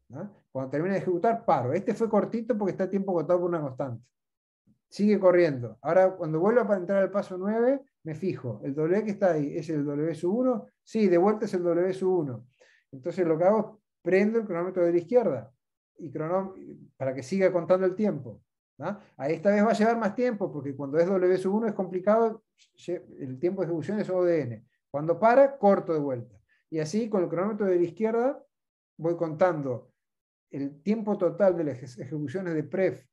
¿No? Cuando termine de ejecutar, paro. Este fue cortito porque está a tiempo agotado por una constante. Sigue corriendo. Ahora, cuando vuelva para entrar al paso 9, me fijo, ¿el W que está ahí es el W sub 1? Sí, de vuelta es el W sub 1. Entonces lo que hago es prendo el cronómetro de la izquierda y para que siga contando el tiempo. ¿No? A esta vez va a llevar más tiempo, porque cuando es W sub 1 es complicado, el tiempo de ejecución es ODN. Cuando para, corto de vuelta. Y así, con el cronómetro de la izquierda, voy contando el tiempo total de las ejecuciones de pref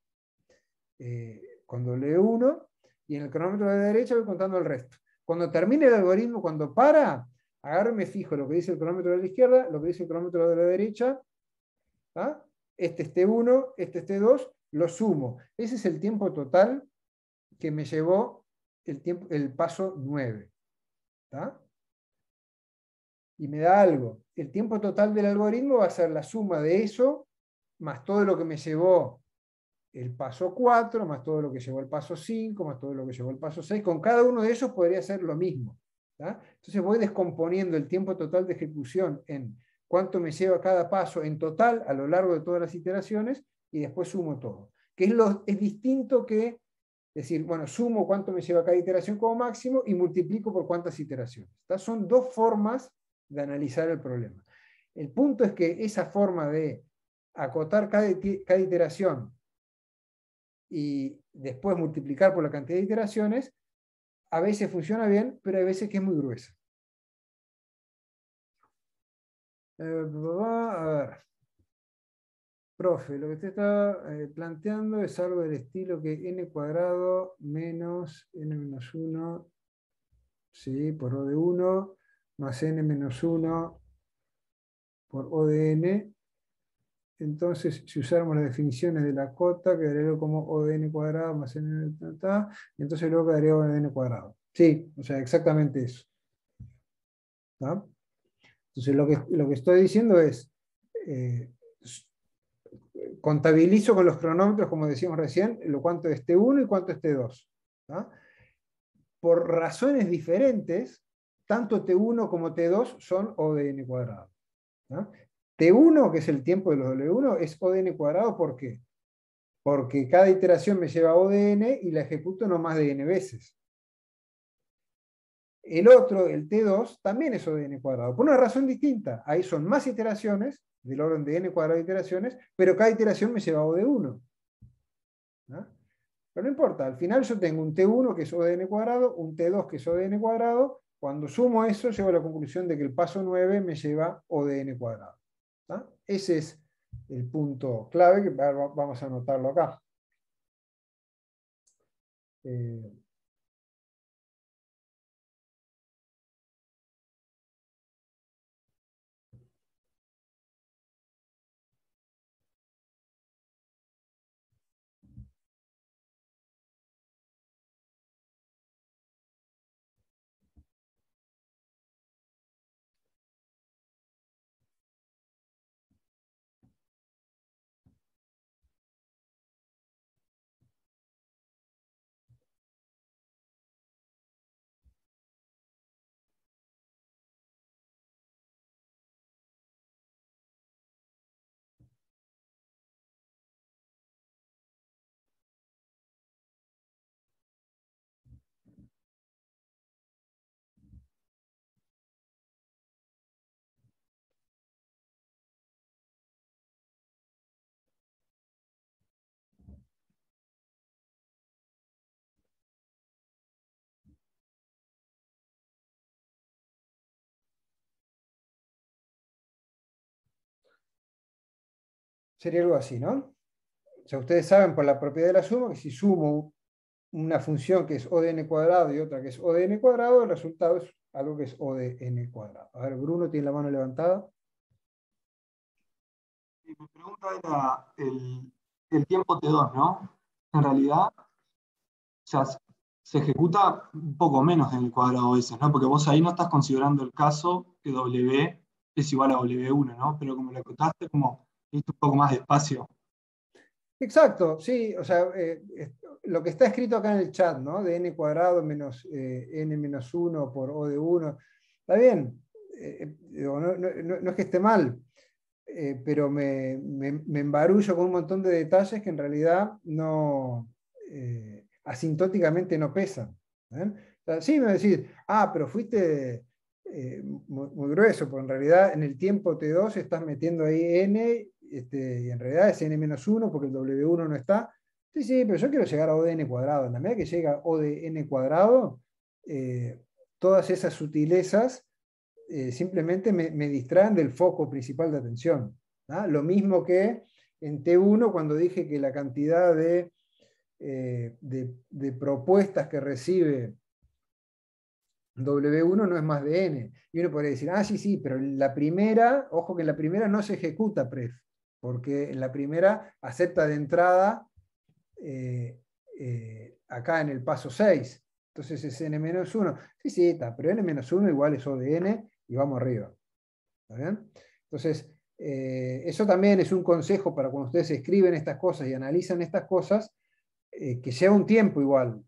con W1, y en el cronómetro de la derecha voy contando el resto. Cuando termine el algoritmo, cuando para, agarro y me fijo lo que dice el cronómetro de la izquierda, lo que dice el cronómetro de la derecha. ¿Ah? Este es T1, este es T2, lo sumo. Ese es el tiempo total que me llevó el paso 9. ¿Tá? Y me da algo. El tiempo total del algoritmo va a ser la suma de eso, más todo lo que me llevó el paso 4, más todo lo que llevó el paso 5, más todo lo que llevó el paso 6. Con cada uno de ellos podría ser lo mismo. ¿Tá? Entonces voy descomponiendo el tiempo total de ejecución en cuánto me lleva cada paso en total a lo largo de todas las iteraciones y después sumo todo. Que es distinto que decir, bueno, sumo cuánto me lleva cada iteración como máximo y multiplico por cuántas iteraciones. ¿Tá? Son dos formas de analizar el problema. El punto es que esa forma de acotar cada iteración y después multiplicar por la cantidad de iteraciones, a veces funciona bien, pero hay veces que es muy gruesa. A ver. Profe, lo que usted está planteando es algo del estilo que n cuadrado menos n menos 1, ¿sí? Por O de 1, más n menos 1 por O de n. Entonces, si usáramos las definiciones de la cota, quedaría algo como O de n cuadrado más n, entonces luego quedaría O de n cuadrado. Sí, o sea, exactamente eso. ¿No? Entonces, lo que estoy diciendo es, contabilizo con los cronómetros, como decíamos recién, lo cuánto es T1 y cuánto es T2. ¿No? Por razones diferentes, tanto T1 como T2 son O de n cuadrado. ¿No? T1, que es el tiempo de los W1, es O de n cuadrado, ¿por qué? Porque cada iteración me lleva O de n y la ejecuto no más de n veces. El otro, el T2, también es O de n cuadrado, por una razón distinta. Ahí son más iteraciones, del orden de n cuadrado de iteraciones, pero cada iteración me lleva O de 1. ¿No? Pero no importa, al final yo tengo un T1 que es O de n cuadrado, un T2 que es O de n cuadrado. Cuando sumo eso, llego a la conclusión de que el paso 9 me lleva O de n cuadrado. ¿No? Ese es el punto clave que vamos a anotarlo acá. Sería algo así, ¿no? O sea, ustedes saben por la propiedad de la suma que si sumo una función que es O de n cuadrado y otra que es O de n cuadrado, el resultado es algo que es O de n cuadrado. A ver, Bruno tiene la mano levantada. Mi pregunta era el tiempo T2, ¿no? En realidad, o sea, se ejecuta un poco menos en el cuadrado a veces, ¿no? Porque vos ahí no estás considerando el caso que W es igual a W1, ¿no? Pero como lo acotaste, como viste un poco más de espacio. Exacto, sí, o sea, lo que está escrito acá en el chat, ¿no? De n cuadrado menos n menos 1 por O de 1, está bien, digo, no es que esté mal, pero me embarullo con un montón de detalles que en realidad no, asintóticamente no pesan. ¿Eh? O sea, sí me decís, pero fuiste muy grueso, porque en realidad en el tiempo T2 estás metiendo ahí n, y en realidad es n-1 porque el W1 no está. Sí, sí, pero yo quiero llegar a O de n cuadrado. En la medida que llega O de n cuadrado, todas esas sutilezas simplemente me distraen del foco principal de atención. ¿Ah? Lo mismo que en T1 cuando dije que la cantidad de propuestas que recibe W1 no es más de n. Y uno podría decir, sí, sí, pero la primera, ojo que en la primera no se ejecuta pref, porque en la primera acepta de entrada acá en el paso 6. Entonces es n-1. Sí, sí, está, pero n-1 igual es O de n y vamos arriba. ¿Está bien? Entonces, eso también es un consejo para cuando ustedes escriben estas cosas y analizan estas cosas, que lleva un tiempo igual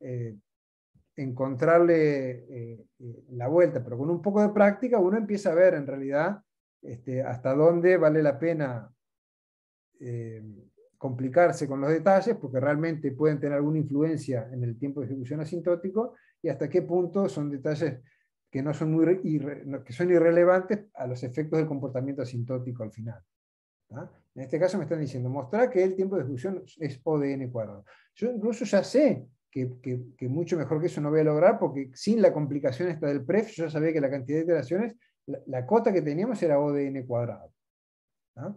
encontrarle la vuelta, pero con un poco de práctica uno empieza a ver en realidad hasta dónde vale la pena complicarse con los detalles, porque realmente pueden tener alguna influencia en el tiempo de ejecución asintótico, y hasta qué punto son detalles que, no son, que son irrelevantes a los efectos del comportamiento asintótico al final. ¿Ah? En este caso me están diciendo, mostrar que el tiempo de ejecución es O de n cuadrado. Yo incluso ya sé que mucho mejor que eso no voy a lograr, porque sin la complicación esta del pref, yo ya sabía que la cantidad de iteraciones, la cota que teníamos era O de n cuadrado. ¿Ah?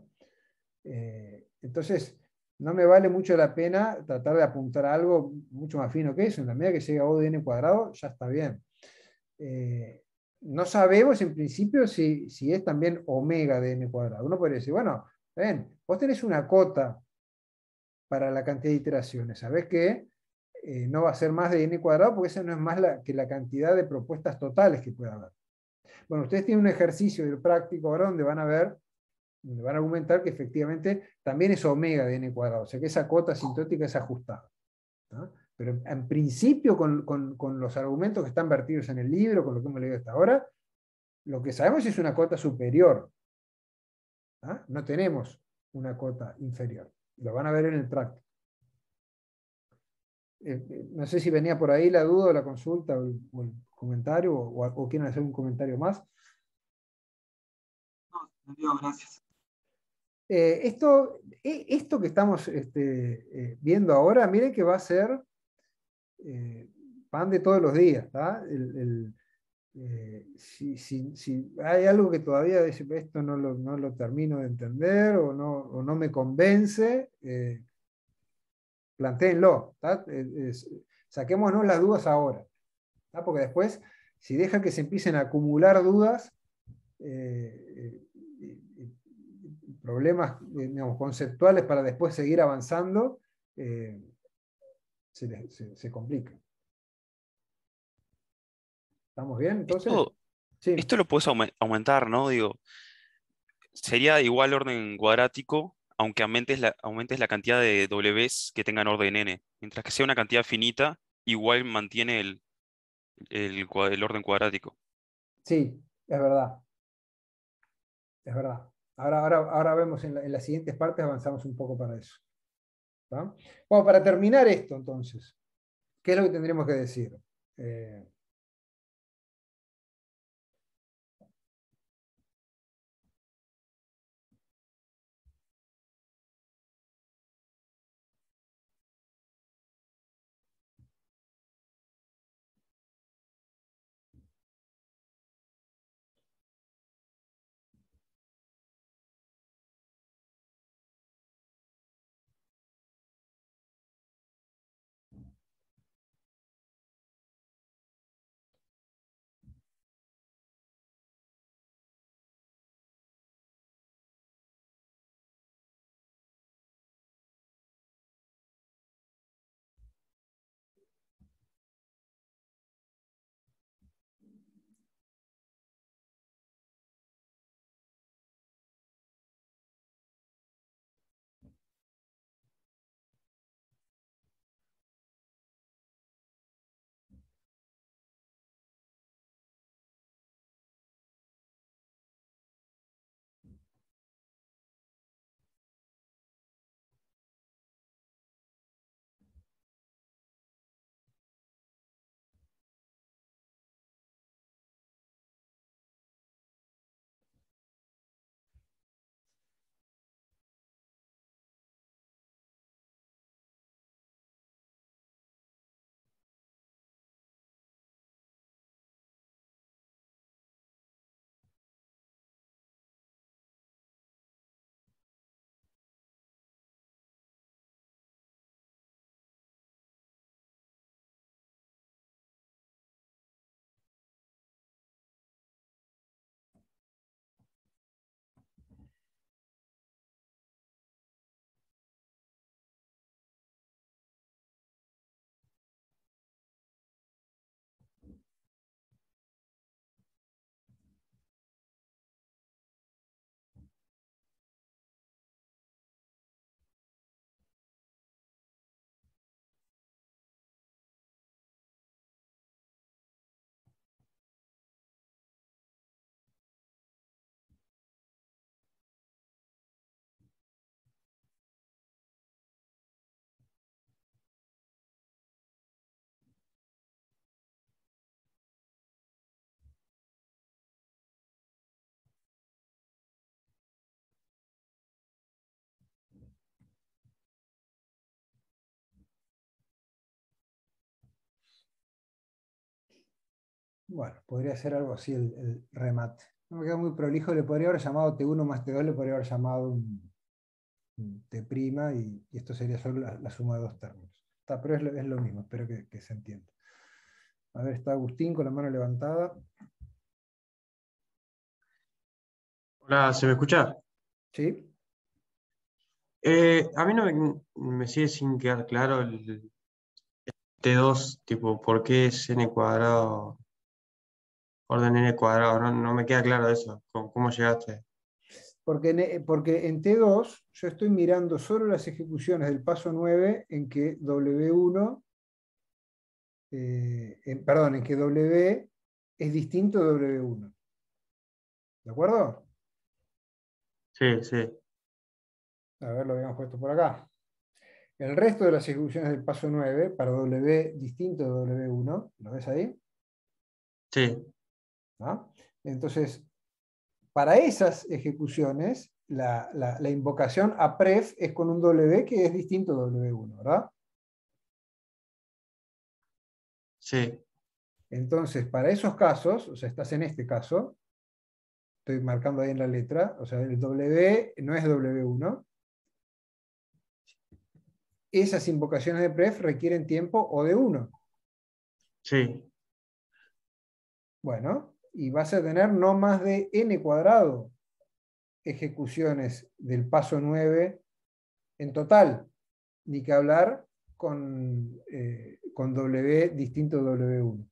Entonces, no me vale mucho la pena tratar de apuntar a algo mucho más fino que eso. En la medida que llega a O de n cuadrado, ya está bien. No sabemos en principio si es también omega de n cuadrado. Uno podría decir, bueno, ven, vos tenés una cota para la cantidad de iteraciones. Sabés que no va a ser más de n cuadrado porque esa no es más que la cantidad de propuestas totales que pueda haber. Bueno, ustedes tienen un ejercicio del práctico ahora donde van a ver, donde van a argumentar que efectivamente también es omega de n cuadrado, o sea que esa cota asintótica es ajustada. ¿No? Pero en principio, con los argumentos que están vertidos en el libro, con lo que hemos leído hasta ahora, lo que sabemos es una cota superior. ¿Ah? No tenemos una cota inferior. Lo van a ver en el práctico. No sé si venía por ahí la duda o la consulta o el comentario, o quieren hacer un comentario más. No, digo, gracias. Esto que estamos viendo ahora, miren que va a ser pan de todos los días. Si hay algo que todavía dice, esto no lo termino de entender o no me convence, plantéenlo. Saquémonos las dudas ahora. Porque después, si deja que se empiecen a acumular dudas, problemas digamos, conceptuales para después seguir avanzando, se complica. ¿Estamos bien? Entonces, sí. Esto lo puedes aumentar, ¿no? Digo, sería igual orden cuadrático, aunque aumentes la cantidad de Ws que tengan orden n. Mientras que sea una cantidad finita, igual mantiene el orden cuadrático. Sí, es verdad. Es verdad. Ahora vemos en las siguientes partes, avanzamos un poco para eso. ¿Tá? Bueno, para terminar esto, entonces, ¿qué es lo que tendríamos que decir? Bueno, podría ser algo así el remate. No me queda muy prolijo, le podría haber llamado T1 más T2, le podría haber llamado un T' y esto sería solo la suma de dos términos. Está, pero es lo mismo, espero que se entienda. A ver, está Agustín con la mano levantada. Hola, ¿se me escucha? ¿Sí? A mí no me sigue sin quedar claro el T2, tipo, ¿por qué es n cuadrado, orden n cuadrado? No me queda claro eso. ¿Cómo llegaste? Porque en T2 yo estoy mirando solo las ejecuciones del paso 9 en que W1, perdón, en que W es distinto de W1. ¿De acuerdo? Sí, sí. A ver, lo habíamos puesto por acá. El resto de las ejecuciones del paso 9, para W distinto de W1, ¿lo ves ahí? Sí. ¿No? Entonces, para esas ejecuciones, la invocación a pref es con un W que es distinto de W1, ¿verdad? Sí. Entonces, para esos casos, o sea, estás en este caso, estoy marcando ahí en la letra, o sea, el W no es W1. Esas invocaciones de pref requieren tiempo o de 1. Sí. Bueno, y vas a tener no más de n cuadrado ejecuciones del paso 9 en total, ni que hablar con W distinto de W1.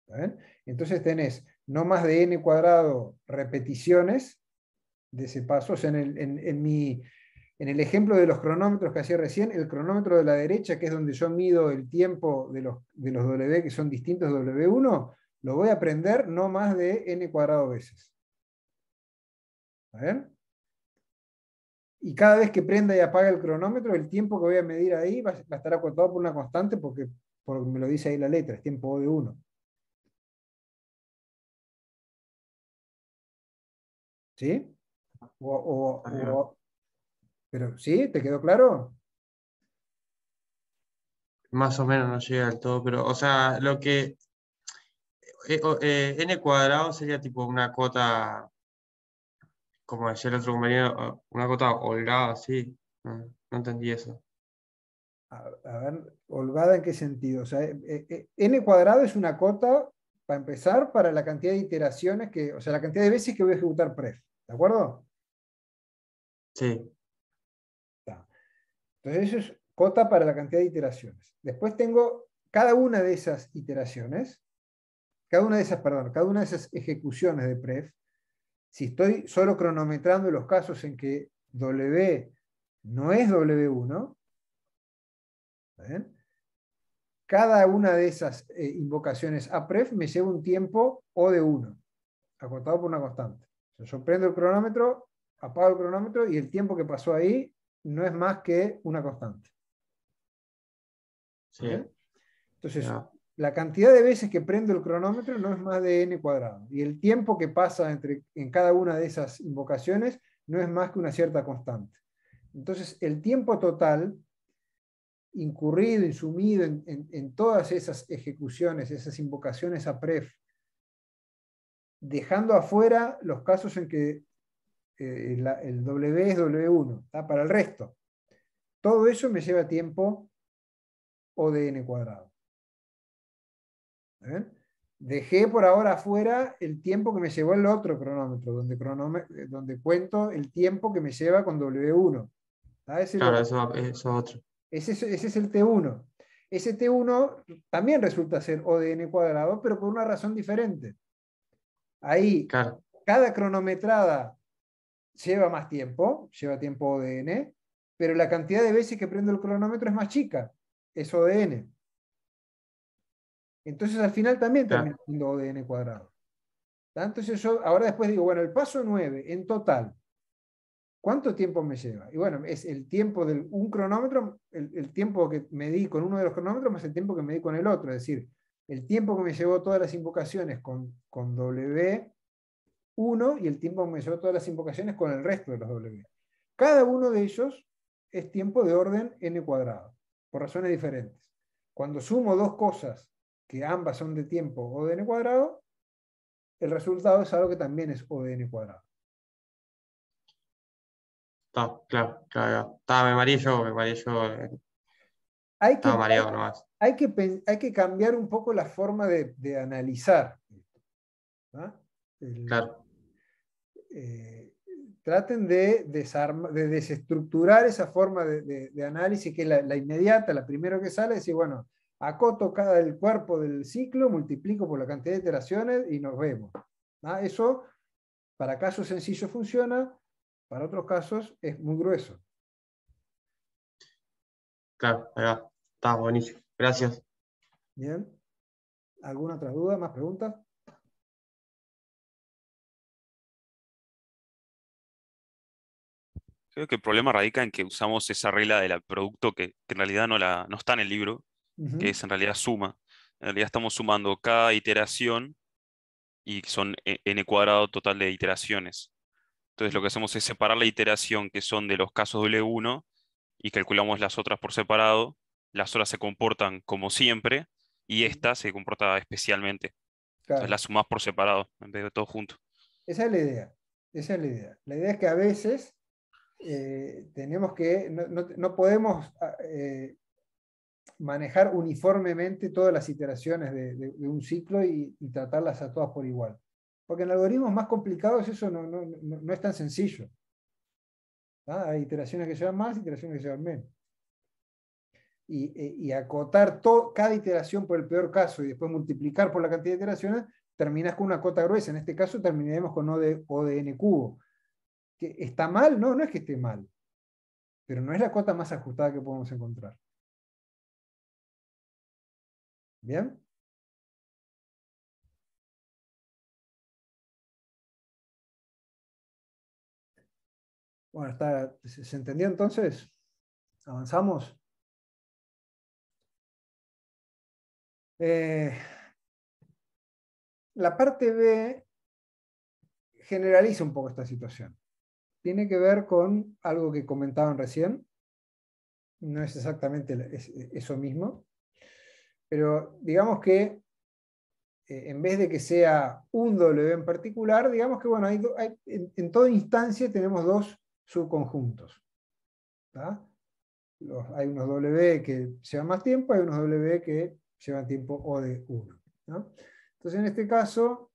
¿Bien? Entonces tenés no más de n cuadrado repeticiones de ese paso. O sea, en el ejemplo de los cronómetros que hacía recién, el cronómetro de la derecha, que es donde yo mido el tiempo de los W que son distintos de W1, lo voy a prender no más de n cuadrado veces. ¿Está bien? Y cada vez que prenda y apaga el cronómetro, el tiempo que voy a medir ahí va a estar acotado por una constante porque me lo dice ahí la letra, es tiempo O de 1. ¿Sí? Pero ¿sí? ¿Te quedó claro? Más o menos no llega del todo, pero, o sea, lo que n cuadrado sería tipo una cota, como decía el otro compañero, una cota holgada, sí. No entendí eso. A ver, holgada en qué sentido. O sea, n cuadrado es una cota, para empezar, para la cantidad de iteraciones o sea, la cantidad de veces que voy a ejecutar pref. ¿De acuerdo? Sí. Está. Entonces, eso es cota para la cantidad de iteraciones. Después tengo cada una de esas iteraciones, cada una de esas ejecuciones de pref. Si estoy solo cronometrando los casos en que W no es W1, ¿bien? Cada una de esas invocaciones a pref me lleva un tiempo O de 1, acotado por una constante. O sea, yo prendo el cronómetro, apago el cronómetro y el tiempo que pasó ahí no es más que una constante. Sí. ¿Bien? Entonces, Ya. la cantidad de veces que prendo el cronómetro no es más de n cuadrado. Y el tiempo que pasa en cada una de esas invocaciones no es más que una cierta constante. Entonces, el tiempo total incurrido y sumido en todas esas ejecuciones, esas invocaciones a pref, dejando afuera los casos en que el W es W1, ¿tá? Para el resto. Todo eso me lleva tiempo O de n cuadrado. ¿Bien? Dejé por ahora afuera el tiempo que me llevó el otro cronómetro, donde cuento el tiempo que me lleva con W1. Claro, eso es otro. Ese es el T1. Ese T1 también resulta ser O de n cuadrado, pero por una razón diferente. Ahí, Claro. cada cronometrada lleva más tiempo, lleva tiempo O de n, pero la cantidad de veces que prendo el cronómetro es más chica, es O de n. Entonces al final también termina siendo O de n cuadrado. Entonces yo ahora después digo, bueno, el paso 9 en total, ¿cuánto tiempo me lleva? Y bueno, es el tiempo de un cronómetro, el tiempo que medí con uno de los cronómetros más el tiempo que medí con el otro. Es decir, el tiempo que me llevó todas las invocaciones con W1 y el tiempo que me llevó todas las invocaciones con el resto de los W. Cada uno de ellos es tiempo de orden n cuadrado, por razones diferentes. Cuando sumo dos cosas que ambas son de tiempo O de n cuadrado, el resultado es algo que también es O de n cuadrado. Está, claro, claro. Está, me mareé yo, Hay estaba que, mareado nomás. hay que cambiar un poco la forma de analizar. ¿Ah? Claro, Traten de desestructurar esa forma de análisis, que es la inmediata, la primera que sale, es decir, bueno, acoto el cuerpo del ciclo, multiplico por la cantidad de iteraciones y nos vemos. ¿Ah? Eso, para casos sencillos funciona, para otros casos es muy grueso. claro, ahí va. Está buenísimo. Gracias. Bien. ¿Alguna otra duda? ¿Más preguntas? Creo que el problema radica en que usamos esa regla del producto que en realidad no está en el libro, que es en realidad suma. En realidad estamos sumando cada iteración y son n cuadrado total de iteraciones. Entonces lo que hacemos es separar la iteración que son de los casos W1 y calculamos las otras por separado. Las otras se comportan como siempre y esta se comporta especialmente. Entonces Claro. las sumás por separado en vez de todo junto. Esa es la idea. Esa es la idea. La idea es que a veces tenemos que, no podemos manejar uniformemente todas las iteraciones de un ciclo y tratarlas a todas por igual. Porque en algoritmos más complicados eso no es tan sencillo. ¿Ah? Hay iteraciones que llevan más, iteraciones que llevan menos. Y acotar cada iteración por el peor caso y después multiplicar por la cantidad de iteraciones, terminas con una cota gruesa. En este caso terminaremos con O de n cubo. ¿Que está mal? No es que esté mal. Pero no es la cota más ajustada que podemos encontrar. ¿Bien? Bueno, ¿se entendió entonces? ¿Avanzamos? La parte B generaliza un poco esta situación. Tiene que ver con algo que comentaban recién. No es exactamente eso mismo. Pero digamos que en vez de que sea un W en particular, digamos que bueno, en toda instancia tenemos dos subconjuntos. ¿Tá? Hay unos W que llevan más tiempo, hay unos W que llevan tiempo O de 1. ¿No? Entonces en este caso,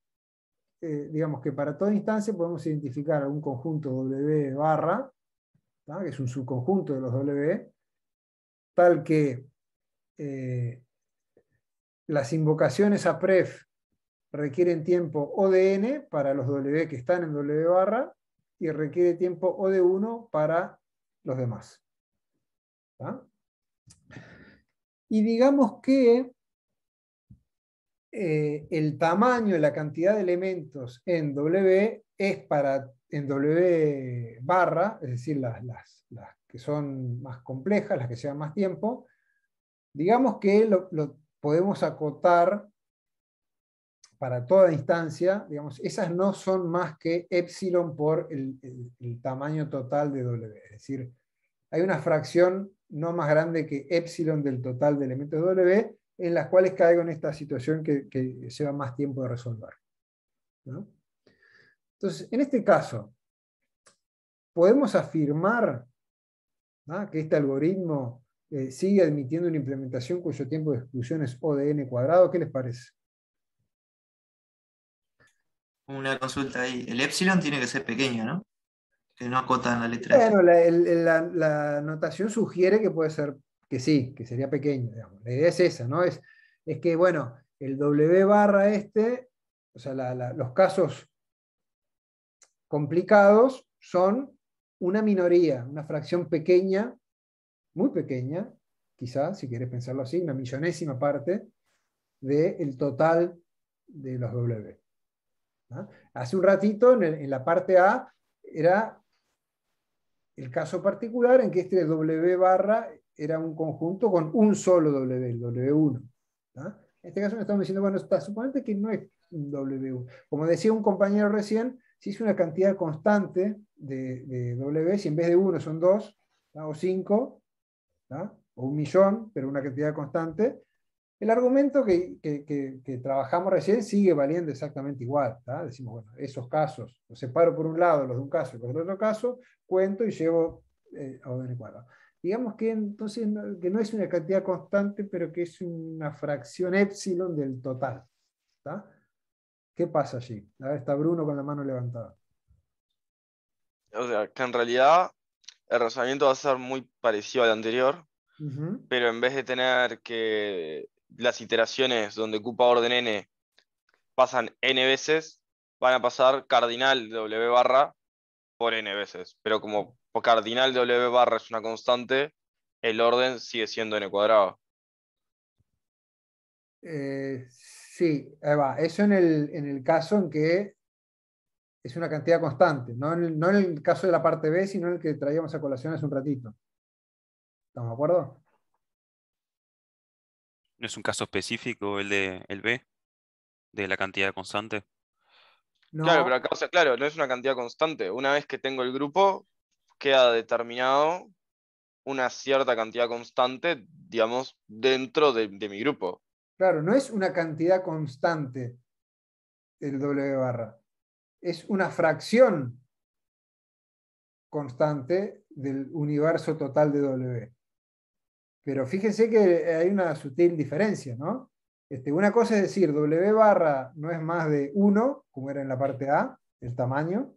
digamos que para toda instancia podemos identificar algún conjunto W barra, ¿tá? Que es un subconjunto de los W, tal que las invocaciones a pref requieren tiempo O de n para los W que están en W barra y requiere tiempo O de 1 para los demás. ¿Tá? Y digamos que el tamaño, la cantidad de elementos en W es en W barra, es decir, las que son más complejas, las que llevan más tiempo, digamos que lo podemos acotar para toda instancia, digamos, esas no son más que epsilon por el tamaño total de W. Es decir, hay una fracción no más grande que epsilon del total de elementos de W, en las cuales caigo en esta situación que lleva más tiempo de resolver. ¿No? Entonces, en este caso, podemos afirmar, ¿no?, que este algoritmo sigue admitiendo una implementación cuyo tiempo de ejecución es O de n cuadrado. ¿Qué les parece? Una consulta ahí. El epsilon tiene que ser pequeño, ¿no? Que no acotan la letra F. Bueno, la notación sugiere que puede ser que sí, que sería pequeño, digamos. La idea es esa, ¿no? Es que, bueno, el W barra o sea, los casos complicados son una minoría, una fracción pequeña, muy pequeña, quizás, si querés pensarlo así, una millonésima parte del total de los W. ¿No? Hace un ratito, en la parte A, era el caso particular en que este W barra era un conjunto con un solo W, el W1. ¿No? En este caso me estamos diciendo, bueno, suponete que no es un W1. Como decía un compañero recién, si es una cantidad constante de W, si en vez de 1 son 2, ¿no?, o 5, ¿no?, o 1.000.000, pero una cantidad constante, El argumento que trabajamos recién sigue valiendo exactamente igual. ¿Tá? Decimos, bueno, esos casos, los separo por un lado los de un caso y los del otro caso, cuento y llevo a orden cuadrado. Digamos que entonces que no es una cantidad constante, pero que es una fracción epsilon del total. ¿Tá? ¿Qué pasa allí? A ver, está Bruno con la mano levantada. O sea, que en realidad el razonamiento va a ser muy parecido al anterior, Ujú. pero en vez de tener que las iteraciones donde ocupa orden n pasan n veces, van a pasar cardinal w barra por n veces. Pero como cardinal w barra es una constante, el orden sigue siendo n cuadrado. Sí, ahí va. Eso en el caso en que es una cantidad constante, no en el caso de la parte B, sino en el que traíamos a colación hace un ratito. ¿Estamos de acuerdo? ¿No es un caso específico el de el B, de la cantidad constante? Claro, No, pero acá, o sea, claro, no es una cantidad constante. Una vez que tengo el grupo, queda determinado una cierta cantidad constante, digamos, dentro de mi grupo. claro, no es una cantidad constante el W barra. Es una fracción constante del universo total de W. Pero fíjense que hay una sutil diferencia, ¿no? Una cosa es decir, W barra no es más de 1, como era en la parte A, el tamaño,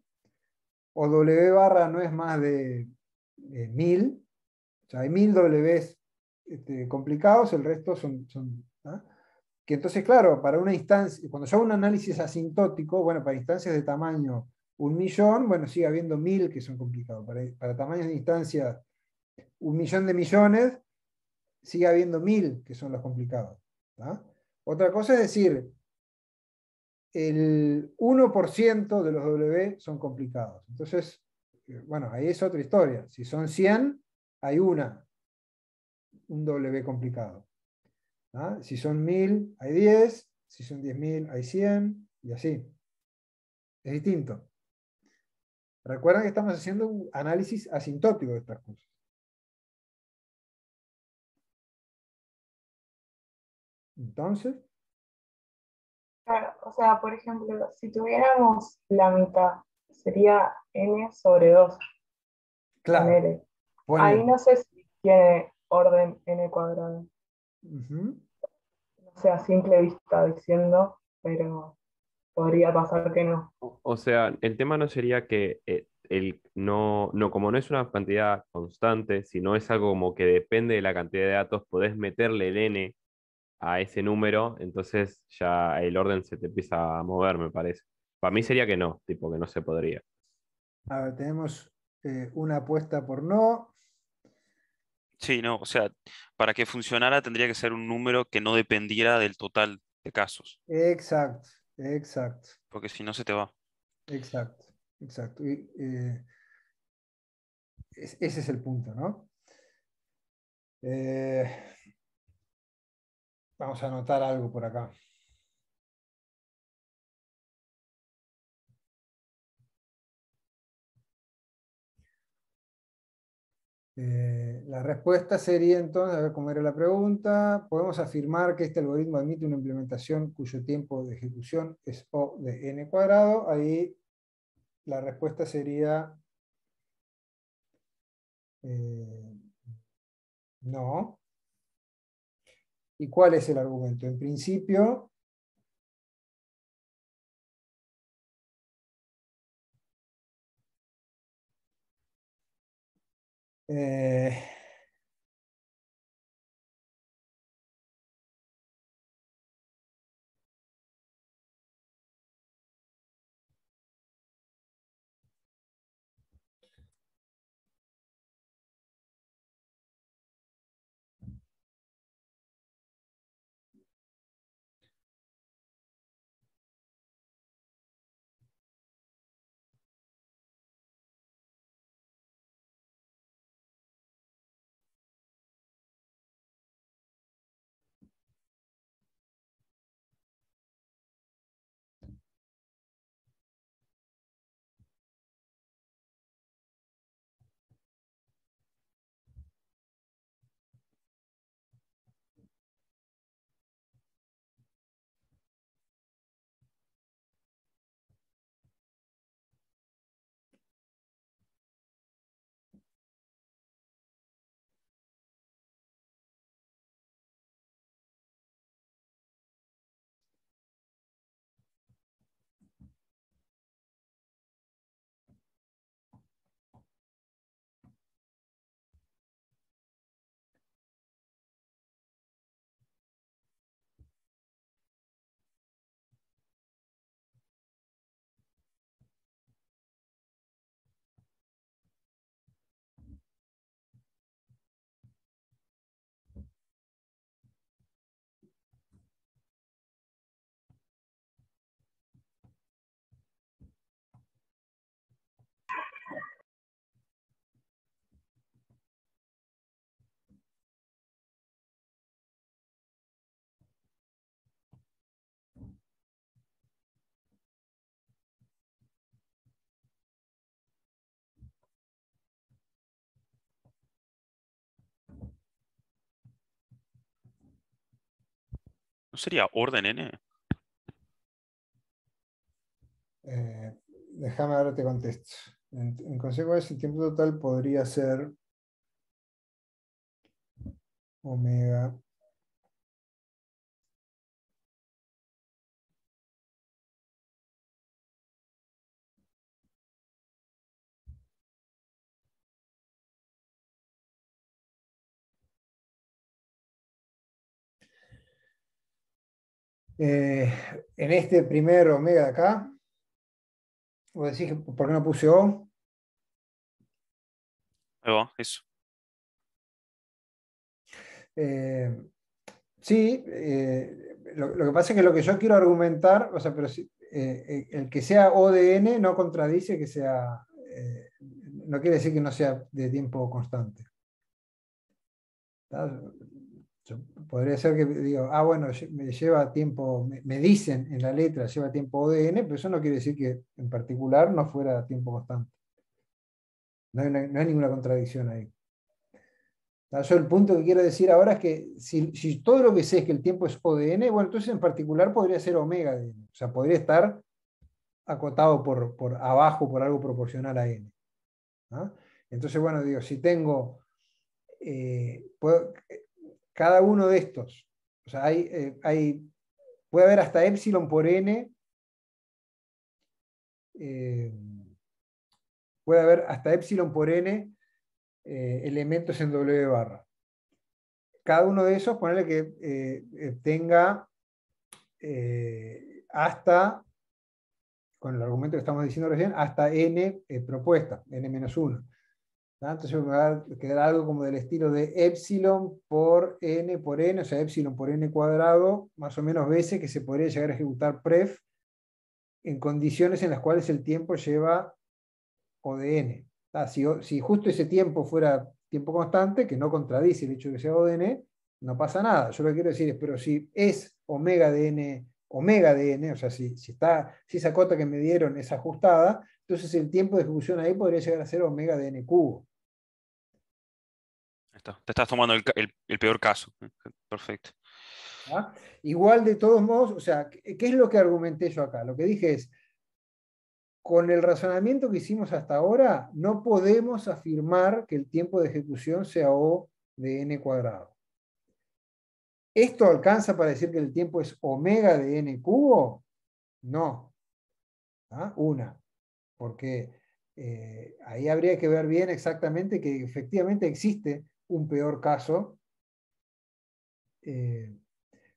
o W barra no es más de 1000, o sea, hay 1000 Ws complicados, el resto son ¿ah? Que entonces, claro, para una instancia, cuando yo hago un análisis asintótico, bueno, para instancias de tamaño 1.000.000, bueno, sigue habiendo 1000 que son complicados. Para tamaños de instancias 1.000.000 de millones, sigue habiendo 1000 que son los complicados. ¿Tá? Otra cosa es decir, el 1% de los W son complicados. Entonces, bueno, ahí es otra historia. Si son 100, hay un W complicado. ¿Ah? Si son 1000, hay 10. Si son 10.000, hay 100. Y así. Es distinto. Recuerden que estamos haciendo un análisis asintótico de estas cosas. Entonces, Claro, o sea, por ejemplo, si tuviéramos la mitad, sería n sobre 2, claro, ponele. Ahí ponele. no sé si tiene orden n cuadrado. Ujú. O sea, a simple vista diciendo, pero podría pasar que no. O sea, el tema no sería que como no es una cantidad constante, sino es algo como que depende de la cantidad de datos, podés meterle el n a ese número, entonces ya el orden se te empieza a mover, me parece. Para mí sería que no, tipo que no se podría. A ver, tenemos una apuesta por no. Sí, no, o sea, para que funcionara tendría que ser un número que no dependiera del total de casos, Exacto, exacto, porque si no se te va. exacto, exacto. Ese es el punto, ¿no? Eh, vamos a anotar algo por acá. La respuesta sería entonces, a ver cómo era la pregunta, podemos afirmar que este algoritmo admite una implementación cuyo tiempo de ejecución es O de n cuadrado. Ahí la respuesta sería no. ¿Y cuál es el argumento? En principio, eh, sería orden n? Déjame ahora te contesto. En consecuencia, el tiempo total podría ser omega en este primer omega de acá. Vos decís, ¿por qué no puse O? Ahí va, eso. Sí, lo que pasa es que lo que yo quiero argumentar, o sea, pero el que sea O de n no contradice que sea, no quiere decir que no sea de tiempo constante. Podría ser que digo, bueno, me lleva tiempo, me dicen en la letra, lleva tiempo O de n, pero eso no quiere decir que en particular no fuera tiempo constante. No hay ninguna contradicción ahí. Yo el punto que quiero decir ahora es que si todo lo que sé es que el tiempo es O de n, bueno, entonces en particular podría ser omega de n. O sea, podría estar acotado por abajo por algo proporcional a n. ¿Ah? Entonces, bueno, digo, si tengo cada uno de estos, o sea, puede haber hasta epsilon por n, puede haber hasta epsilon por n elementos en W barra. Cada uno de esos, ponerle que tenga hasta, con el argumento que estamos diciendo recién, hasta n propuesta, n-1. Entonces me va a quedar algo como del estilo de epsilon por n, o sea, epsilon por n cuadrado, más o menos veces que se podría llegar a ejecutar pref en condiciones en las cuales el tiempo lleva O de n. Si justo ese tiempo fuera tiempo constante, que no contradice el hecho de que sea O de n, no pasa nada. Yo lo que quiero decir es, pero si es omega de n, o sea, si esa cota que me dieron es ajustada, entonces el tiempo de ejecución ahí podría llegar a ser omega de n cubo. Ahí está. Te estás tomando el peor caso. Perfecto. ¿Ah? Igual, de todos modos, o sea, ¿qué es lo que argumenté yo acá? Lo que dije es, con el razonamiento que hicimos hasta ahora, no podemos afirmar que el tiempo de ejecución sea O de n cuadrado. ¿Esto alcanza para decir que el tiempo es omega de n cubo? No. Una. Porque ahí habría que ver bien exactamente que efectivamente existe un peor caso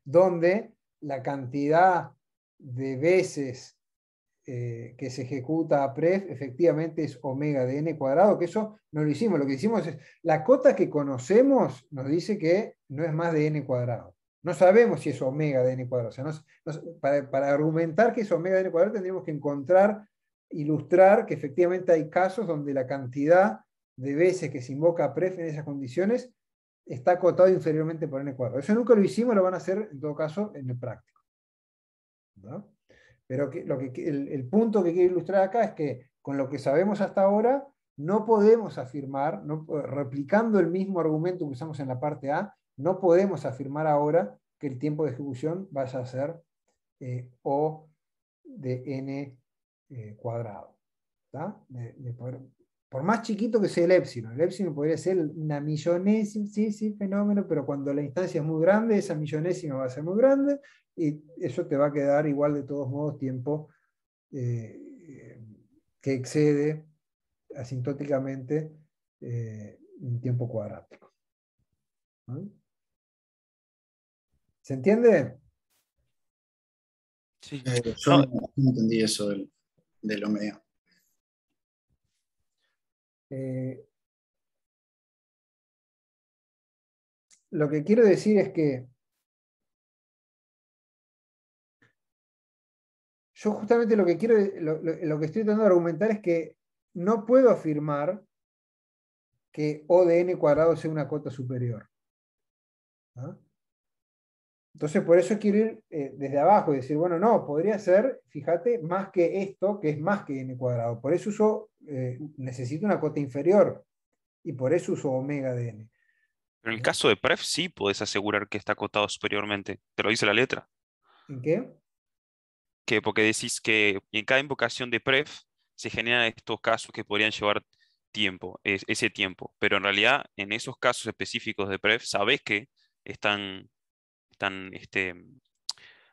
donde la cantidad de veces que se ejecuta a pref efectivamente es omega de n cuadrado, que eso no lo hicimos. Lo que hicimos es, la cota que conocemos nos dice que no es más de n cuadrado. No sabemos si es omega de n cuadrado. O sea, para argumentar que es omega de n cuadrado tendríamos que ilustrar que efectivamente hay casos donde la cantidad de veces que se invoca a pref en esas condiciones está acotado inferiormente por n cuadrado. Eso nunca lo hicimos, lo van a hacer en todo caso en el práctico, ¿no? Pero el punto que quiero ilustrar acá es que con lo que sabemos hasta ahora no podemos afirmar, replicando el mismo argumento que usamos en la parte A, no podemos afirmar ahora que el tiempo de ejecución vaya a ser O de n cuadrado. Por más chiquito que sea el epsilon podría ser una millonésima, sí, fenómeno, pero cuando la instancia es muy grande, esa millonésima va a ser muy grande, y eso te va a quedar igual de todos modos tiempo que excede asintóticamente un tiempo cuadrático. ¿No? ¿Se entiende? Sí. Yo no entendí eso del omega. Lo que quiero decir es que yo justamente lo que estoy tratando de argumentar es que no puedo afirmar que O de n cuadrado sea una cota superior. ¿Ah? Entonces, por eso quiero ir desde abajo y decir, bueno, no, podría ser, fíjate, más que esto, que es más que n cuadrado. Por eso necesito una cota inferior, y por eso uso omega de n. Pero en el caso de pref sí podés asegurar que está acotado superiormente. Te lo dice la letra. ¿En qué? Que porque decís que en cada invocación de pref se generan estos casos que podrían llevar tiempo, ese tiempo. Pero en realidad, en esos casos específicos de pref, sabés que están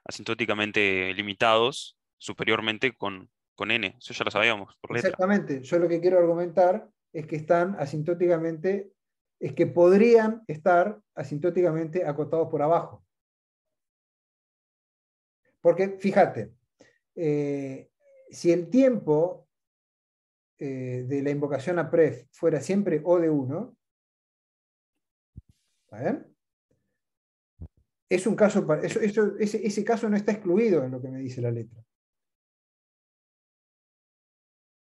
asintóticamente limitados superiormente con n. Eso ya lo sabíamos por letra. Exactamente. Yo lo que quiero argumentar es que están asintóticamente, es que podrían estar asintóticamente acotados por abajo. Porque, fíjate, si el tiempo de la invocación a pref fuera siempre O de 1, ¿está bien? Es un caso, ese caso no está excluido en lo que me dice la letra.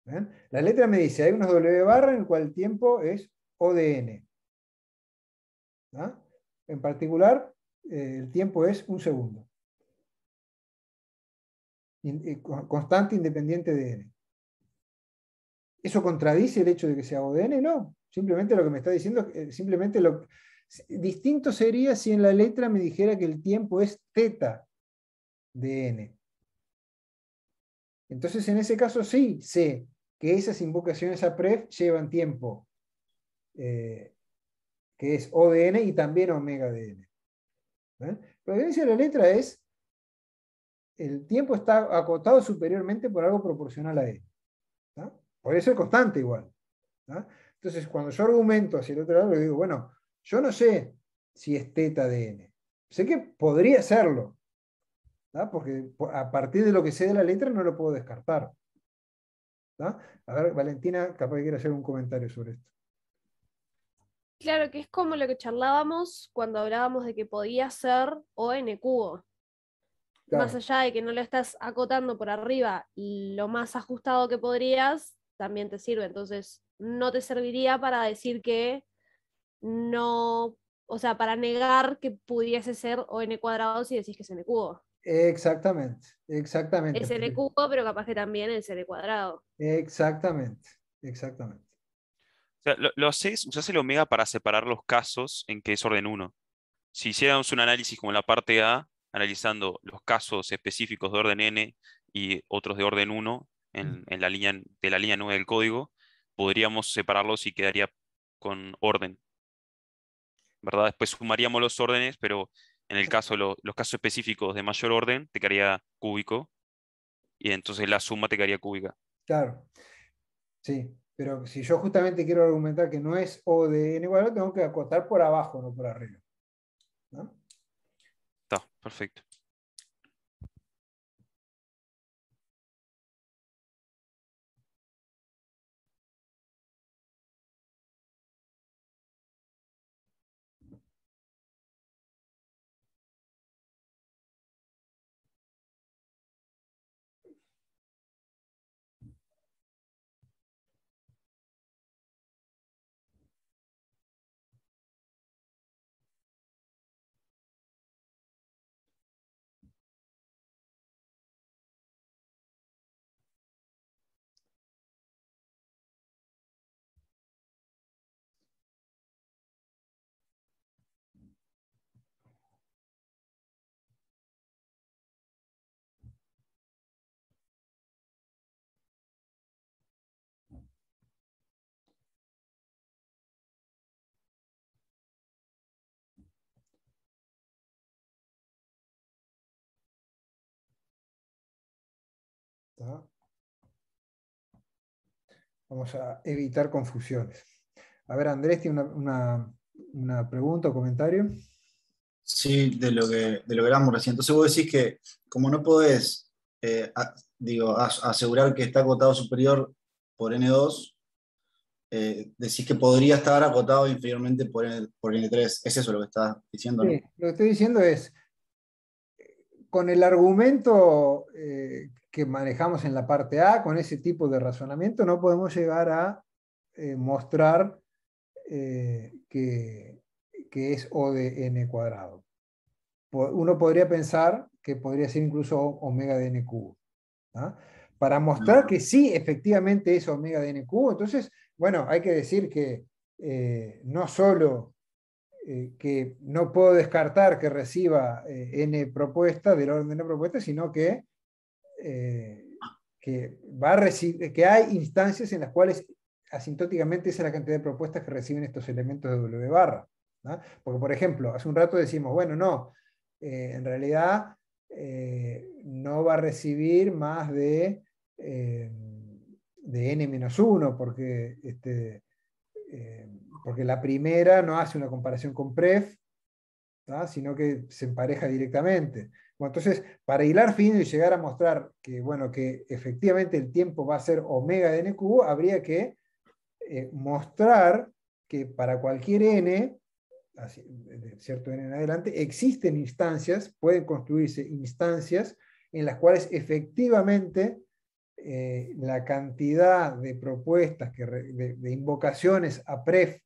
¿Ven? La letra me dice, hay unos W barra en el cual el tiempo es O de n. ¿Ah? En particular, el tiempo es 1 segundo. Constante independiente de n. ¿Eso contradice el hecho de que sea O de n? No. Simplemente lo que me está diciendo, distinto sería si en la letra me dijera que el tiempo es θ de n. Entonces, en ese caso sí sé que esas invocaciones a pref llevan tiempo, que es O de n y también omega de n. Pero lo que dice la letra es, el tiempo está acotado superiormente por algo proporcional a n. Puede ser constante igual. Entonces, cuando yo argumento hacia el otro lado, le digo, bueno, yo no sé si es θ de n. Sé que podría serlo, porque a partir de lo que sé de la letra no lo puedo descartar. A ver, Valentina, capaz que quiere hacer un comentario sobre esto. Claro que es como lo que charlábamos cuando hablábamos de que podía ser O n cubo. Claro. Más allá de que no lo estás acotando por arriba lo más ajustado que podrías, también te sirve. Entonces, no te serviría para decir que no, o sea, para negar que pudiese ser O n cuadrado si decís que es n cubo. Exactamente, exactamente. Es n cubo, pero capaz que también es n cuadrado. Exactamente, exactamente. O sea, usás el omega para separar los casos en que es orden 1. Si hiciéramos un análisis como en la parte A, analizando los casos específicos de orden n y otros de orden 1 en la línea, de la línea 9 del código, podríamos separarlos y quedaría con orden, ¿verdad? Después sumaríamos los órdenes, pero en el caso, los casos específicos de mayor orden, te quedaría cúbico, y entonces la suma te quedaría cúbica. Claro, sí. Pero si yo justamente quiero argumentar que no es O de n igual, tengo que acotar por abajo, no por arriba. Está, perfecto. Vamos a evitar confusiones. A ver, Andrés tiene una pregunta o comentario. Sí, de lo que hablamos recién. Entonces vos decís que como no podés asegurar que está acotado superior por N2, decís que podría estar acotado inferiormente por N3. ¿Es eso lo que estás diciendo? Sí, ¿no? lo que estoy diciendo es, con el argumento que manejamos en la parte A, con ese tipo de razonamiento, no podemos llegar a mostrar que es O de n cuadrado. Uno podría pensar que podría ser incluso omega de n cubo. Para mostrar que sí, efectivamente es omega de n cubo, entonces, bueno, hay que decir que no solo que no puedo descartar que reciba n propuestas del orden de n propuestas, sino que que hay instancias en las cuales asintóticamente esa es la cantidad de propuestas que reciben estos elementos de W barra, ¿no? Porque, por ejemplo, hace un rato decimos, bueno, no, en realidad no va a recibir más de n-1, porque, porque la primera no hace una comparación con pref, ¿tá? Sino que se empareja directamente. Bueno, entonces, para hilar fino y llegar a mostrar que, bueno, que efectivamente el tiempo va a ser omega de n cubo, habría que mostrar que para cualquier n, así, de cierto n en adelante, existen instancias, pueden construirse instancias en las cuales efectivamente la cantidad de propuestas, de invocaciones a pref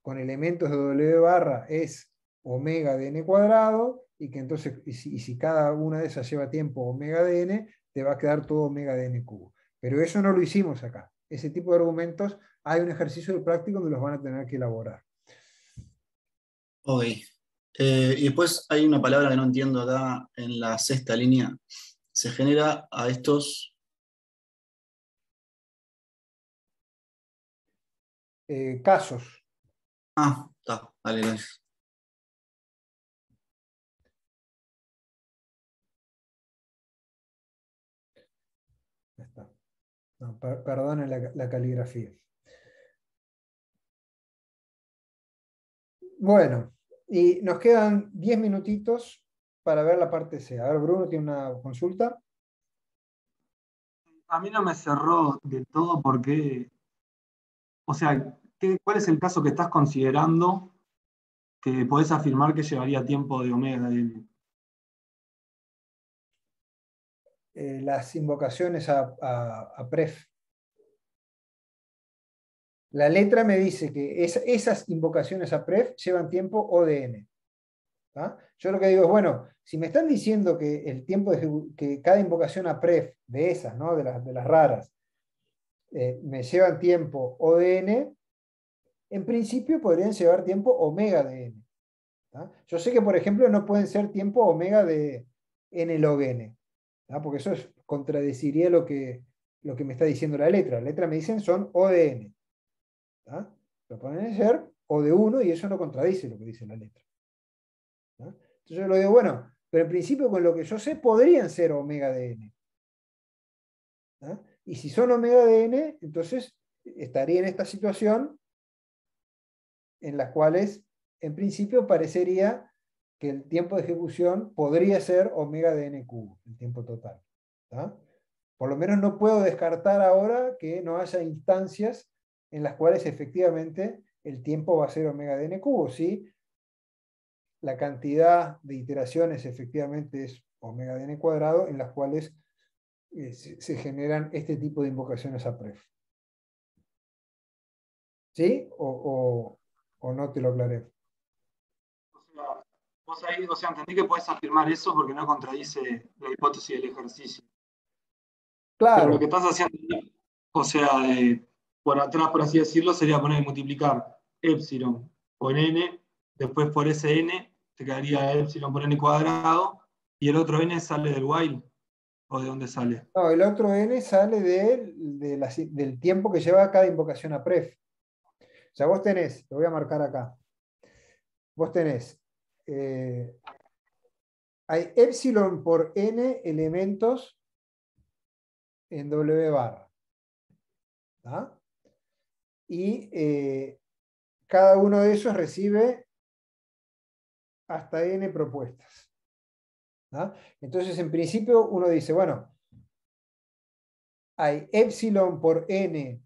con elementos de W barra es omega de n cuadrado, y que entonces, y si cada una de esas lleva tiempo omega de n, te va a quedar todo omega de n cubo. Pero eso no lo hicimos acá. Ese tipo de argumentos hay un ejercicio de práctico donde los van a tener que elaborar. Ok. Y después hay una palabra que no entiendo acá en la sexta línea. Se genera a estos... Casos. Ah, está. Vale, gracias. Ya está. No, perdonen la caligrafía. Bueno, y nos quedan 10 minutitos para ver la parte C. A ver, Bruno tiene una consulta. A mí no me cerró del todo porque, o sea, ¿cuál es el caso que estás considerando que podés afirmar que llevaría tiempo de omega de n? Las invocaciones a pref. La letra me dice que esas invocaciones a pref llevan tiempo O de n. ¿Tá? Yo lo que digo es, bueno, si me están diciendo que el tiempo que cada invocación a pref de esas, ¿no? de las raras, me llevan tiempo O de n, en principio podrían llevar tiempo omega de n. ¿Tá? Yo sé que, por ejemplo, no pueden ser tiempo omega de n log n, ¿tá? Porque eso contradeciría lo que me está diciendo la letra. La letra me dicen son O de n. ¿Tá? Pero pueden ser O de 1 y eso no contradice lo que dice la letra. ¿Tá? Entonces yo lo digo, bueno, pero en principio con lo que yo sé podrían ser omega de n. ¿Tá? Y si son omega de n, entonces estaría en esta situación en las cuales en principio parecería que el tiempo de ejecución podría ser omega de n cubo, el tiempo total. ¿Tá? Por lo menos no puedo descartar ahora que no haya instancias en las cuales efectivamente el tiempo va a ser omega de n cubo, ¿sí? La cantidad de iteraciones efectivamente es omega de n cuadrado, en las cuales se generan este tipo de invocaciones a pref. ¿Sí? ¿O no te lo aclaré? Vos ahí, o sea, entendí que podés afirmar eso porque no contradice la hipótesis del ejercicio. Claro. Pero lo que estás haciendo, o sea, por atrás, por así decirlo, sería poner multiplicar epsilon por n, después por ese n, te quedaría epsilon por n cuadrado, y el otro n sale del while, ¿o de dónde sale? No, el otro n sale del tiempo que lleva cada invocación a pref. O sea, vos tenés, lo voy a marcar acá, vos tenés, hay epsilon por n elementos en W barra. ¿Tá? Y cada uno de esos recibe hasta n propuestas. ¿Tá? Entonces, en principio, uno dice, bueno, hay epsilon por n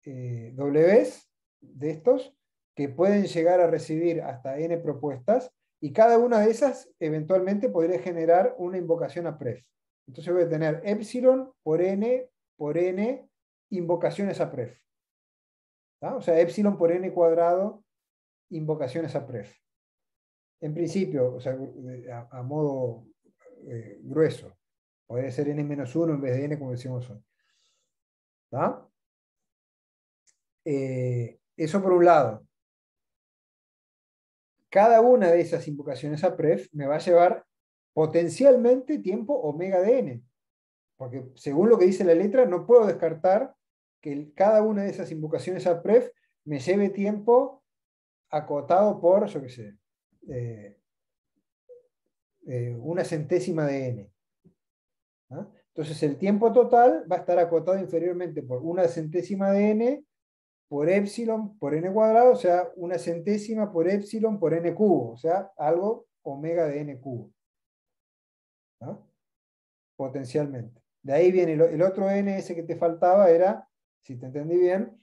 Ws de estos que pueden llegar a recibir hasta n propuestas, y cada una de esas eventualmente podría generar una invocación a pref. Entonces voy a tener epsilon por n invocaciones a pref. ¿Tá? O sea, epsilon por n cuadrado invocaciones a pref. En principio, o sea, a modo grueso, podría ser n-1 en vez de n, como decimos hoy. ¿Tá? Eso por un lado. cada una de esas invocaciones a pref me va a llevar potencialmente tiempo omega de n. Porque según lo que dice la letra, no puedo descartar que cada una de esas invocaciones a pref me lleve tiempo acotado por, yo qué sé, una centésima de n. ¿Ah? Entonces el tiempo total va a estar acotado inferiormente por una centésima de n por epsilon por n cuadrado, o sea, una centésima por epsilon por n cubo, o sea, algo omega de n cubo. ¿Ah? Potencialmente. De ahí viene el otro n, ese que te faltaba, era, si te entendí bien,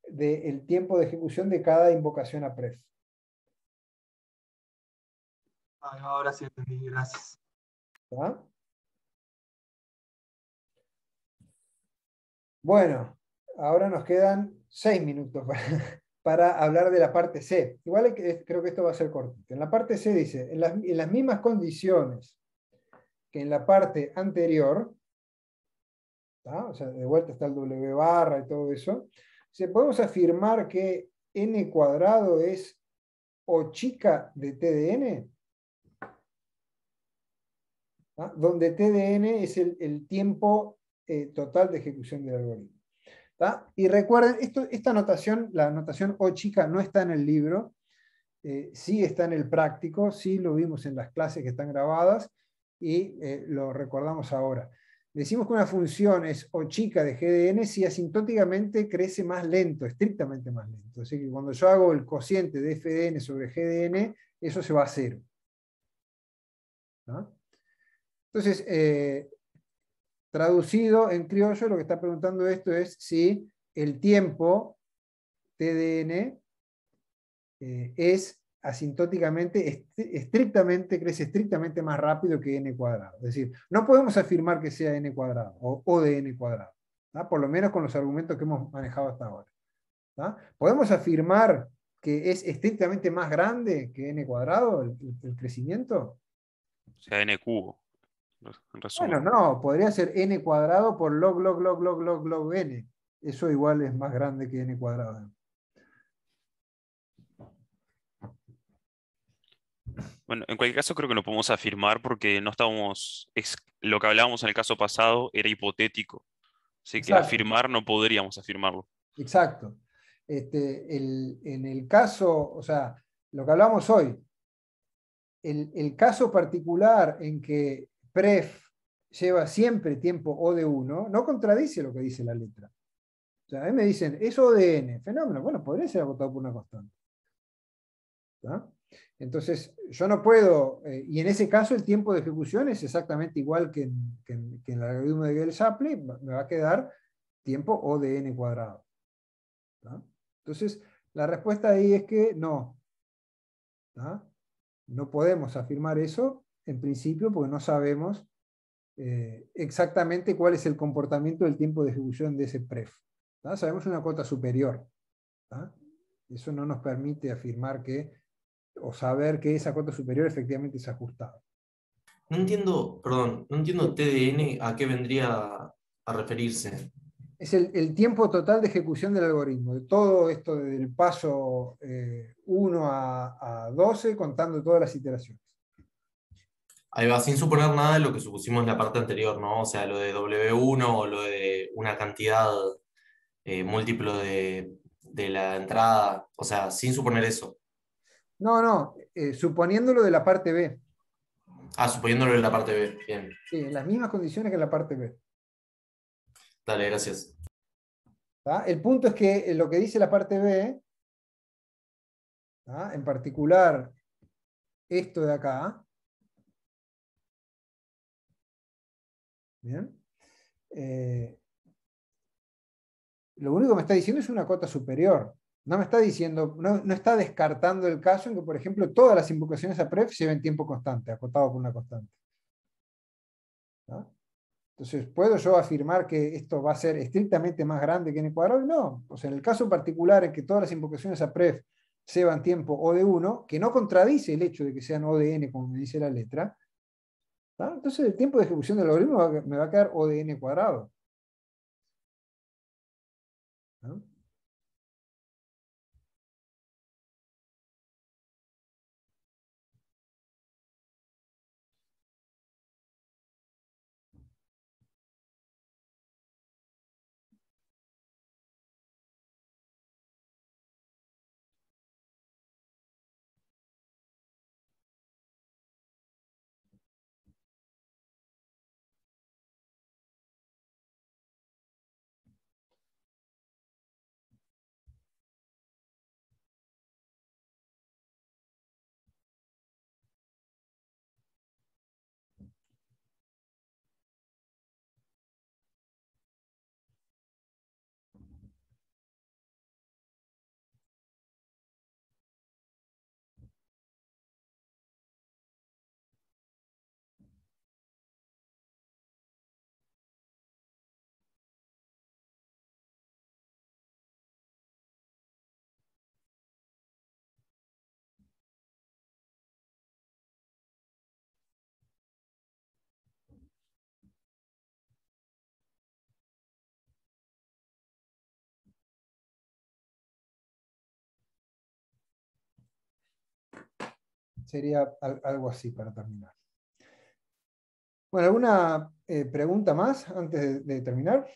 del tiempo de ejecución de cada invocación a pref. Ahora sí entendí, gracias. ¿Ah? Bueno, ahora nos quedan 6 minutos para hablar de la parte C. Igual creo que esto va a ser cortito. En la parte C dice, en las mismas condiciones que en la parte anterior, ¿tá? O sea, de vuelta está el W barra y todo eso, podemos afirmar que n cuadrado es O chica de T de n, ¿tá? Donde T de n es el tiempo total de ejecución del algoritmo. ¿Tá? Y recuerden, esta notación, la notación O chica no está en el libro, sí está en el práctico, sí lo vimos en las clases que están grabadas y lo recordamos ahora. Decimos que una función es O chica de G de n si asintóticamente crece más lento, estrictamente más lento. Así que cuando yo hago el cociente de f de n sobre G de n, eso se va a cero. ¿No? Entonces, traducido en criollo, lo que está preguntando esto es si el tiempo T de n es asintóticamente, crece estrictamente más rápido que n cuadrado. Es decir, no podemos afirmar que sea n cuadrado o de n cuadrado, ¿tá? Por lo menos con los argumentos que hemos manejado hasta ahora. ¿Tá? ¿Podemos afirmar que es estrictamente más grande que n cuadrado el crecimiento? O sea, n cubo, en resumen. Bueno, no, podría ser n cuadrado por log, log, log, log, log, log n. Eso igual es más grande que n cuadrado. Bueno, en cualquier caso creo que no podemos afirmar porque no estábamos, lo que hablábamos en el caso pasado era hipotético, así que Exacto. afirmar no podríamos afirmarlo. Exacto. En el caso, o sea, lo que hablamos hoy, el caso particular en que pref lleva siempre tiempo O de 1, no contradice lo que dice la letra. O sea, a mí me dicen, es O de n, fenómeno, bueno, podría ser agotado por una constante. ¿Tá? Entonces, yo no puedo, y en ese caso el tiempo de ejecución es exactamente igual que en el algoritmo de Gale-Shapley, me va a quedar tiempo O de n cuadrado. ¿Tá? Entonces, la respuesta ahí es que no. ¿Tá? No podemos afirmar eso en principio porque no sabemos exactamente cuál es el comportamiento del tiempo de ejecución de ese pref. ¿Tá? Sabemos una cota superior. ¿Tá? Eso no nos permite afirmar que, o saber que esa cota superior efectivamente es ajustada. No entiendo, perdón, no entiendo TDN a qué vendría a referirse. Es el tiempo total de ejecución del algoritmo, de todo esto del paso 1 a 12, contando todas las iteraciones. Ahí va, sin suponer nada de lo que supusimos en la parte anterior, ¿no? O sea, lo de W1 o lo de una cantidad múltiplo de la entrada, o sea, sin suponer eso. No, suponiéndolo de la parte B. Ah, suponiéndolo en la parte B, bien. Sí, en las mismas condiciones que en la parte B. Dale, gracias. ¿Tá? El punto es que lo que dice la parte B, ¿tá? En particular esto de acá, ¿bien? Lo único que me está diciendo es una cota superior. No me está diciendo, no está descartando el caso en que, por ejemplo, todas las invocaciones a pref lleven tiempo constante, acotado por una constante. ¿Tá? Entonces, ¿puedo yo afirmar que esto va a ser estrictamente más grande que n cuadrado? No. O sea, en el caso particular en que todas las invocaciones a pref llevan tiempo O de 1, que no contradice el hecho de que sean O de n, como me dice la letra, ¿tá? Entonces el tiempo de ejecución del algoritmo me va a quedar O de n cuadrado. ¿No? Sería algo así para terminar. Bueno, ¿alguna pregunta más antes de terminar?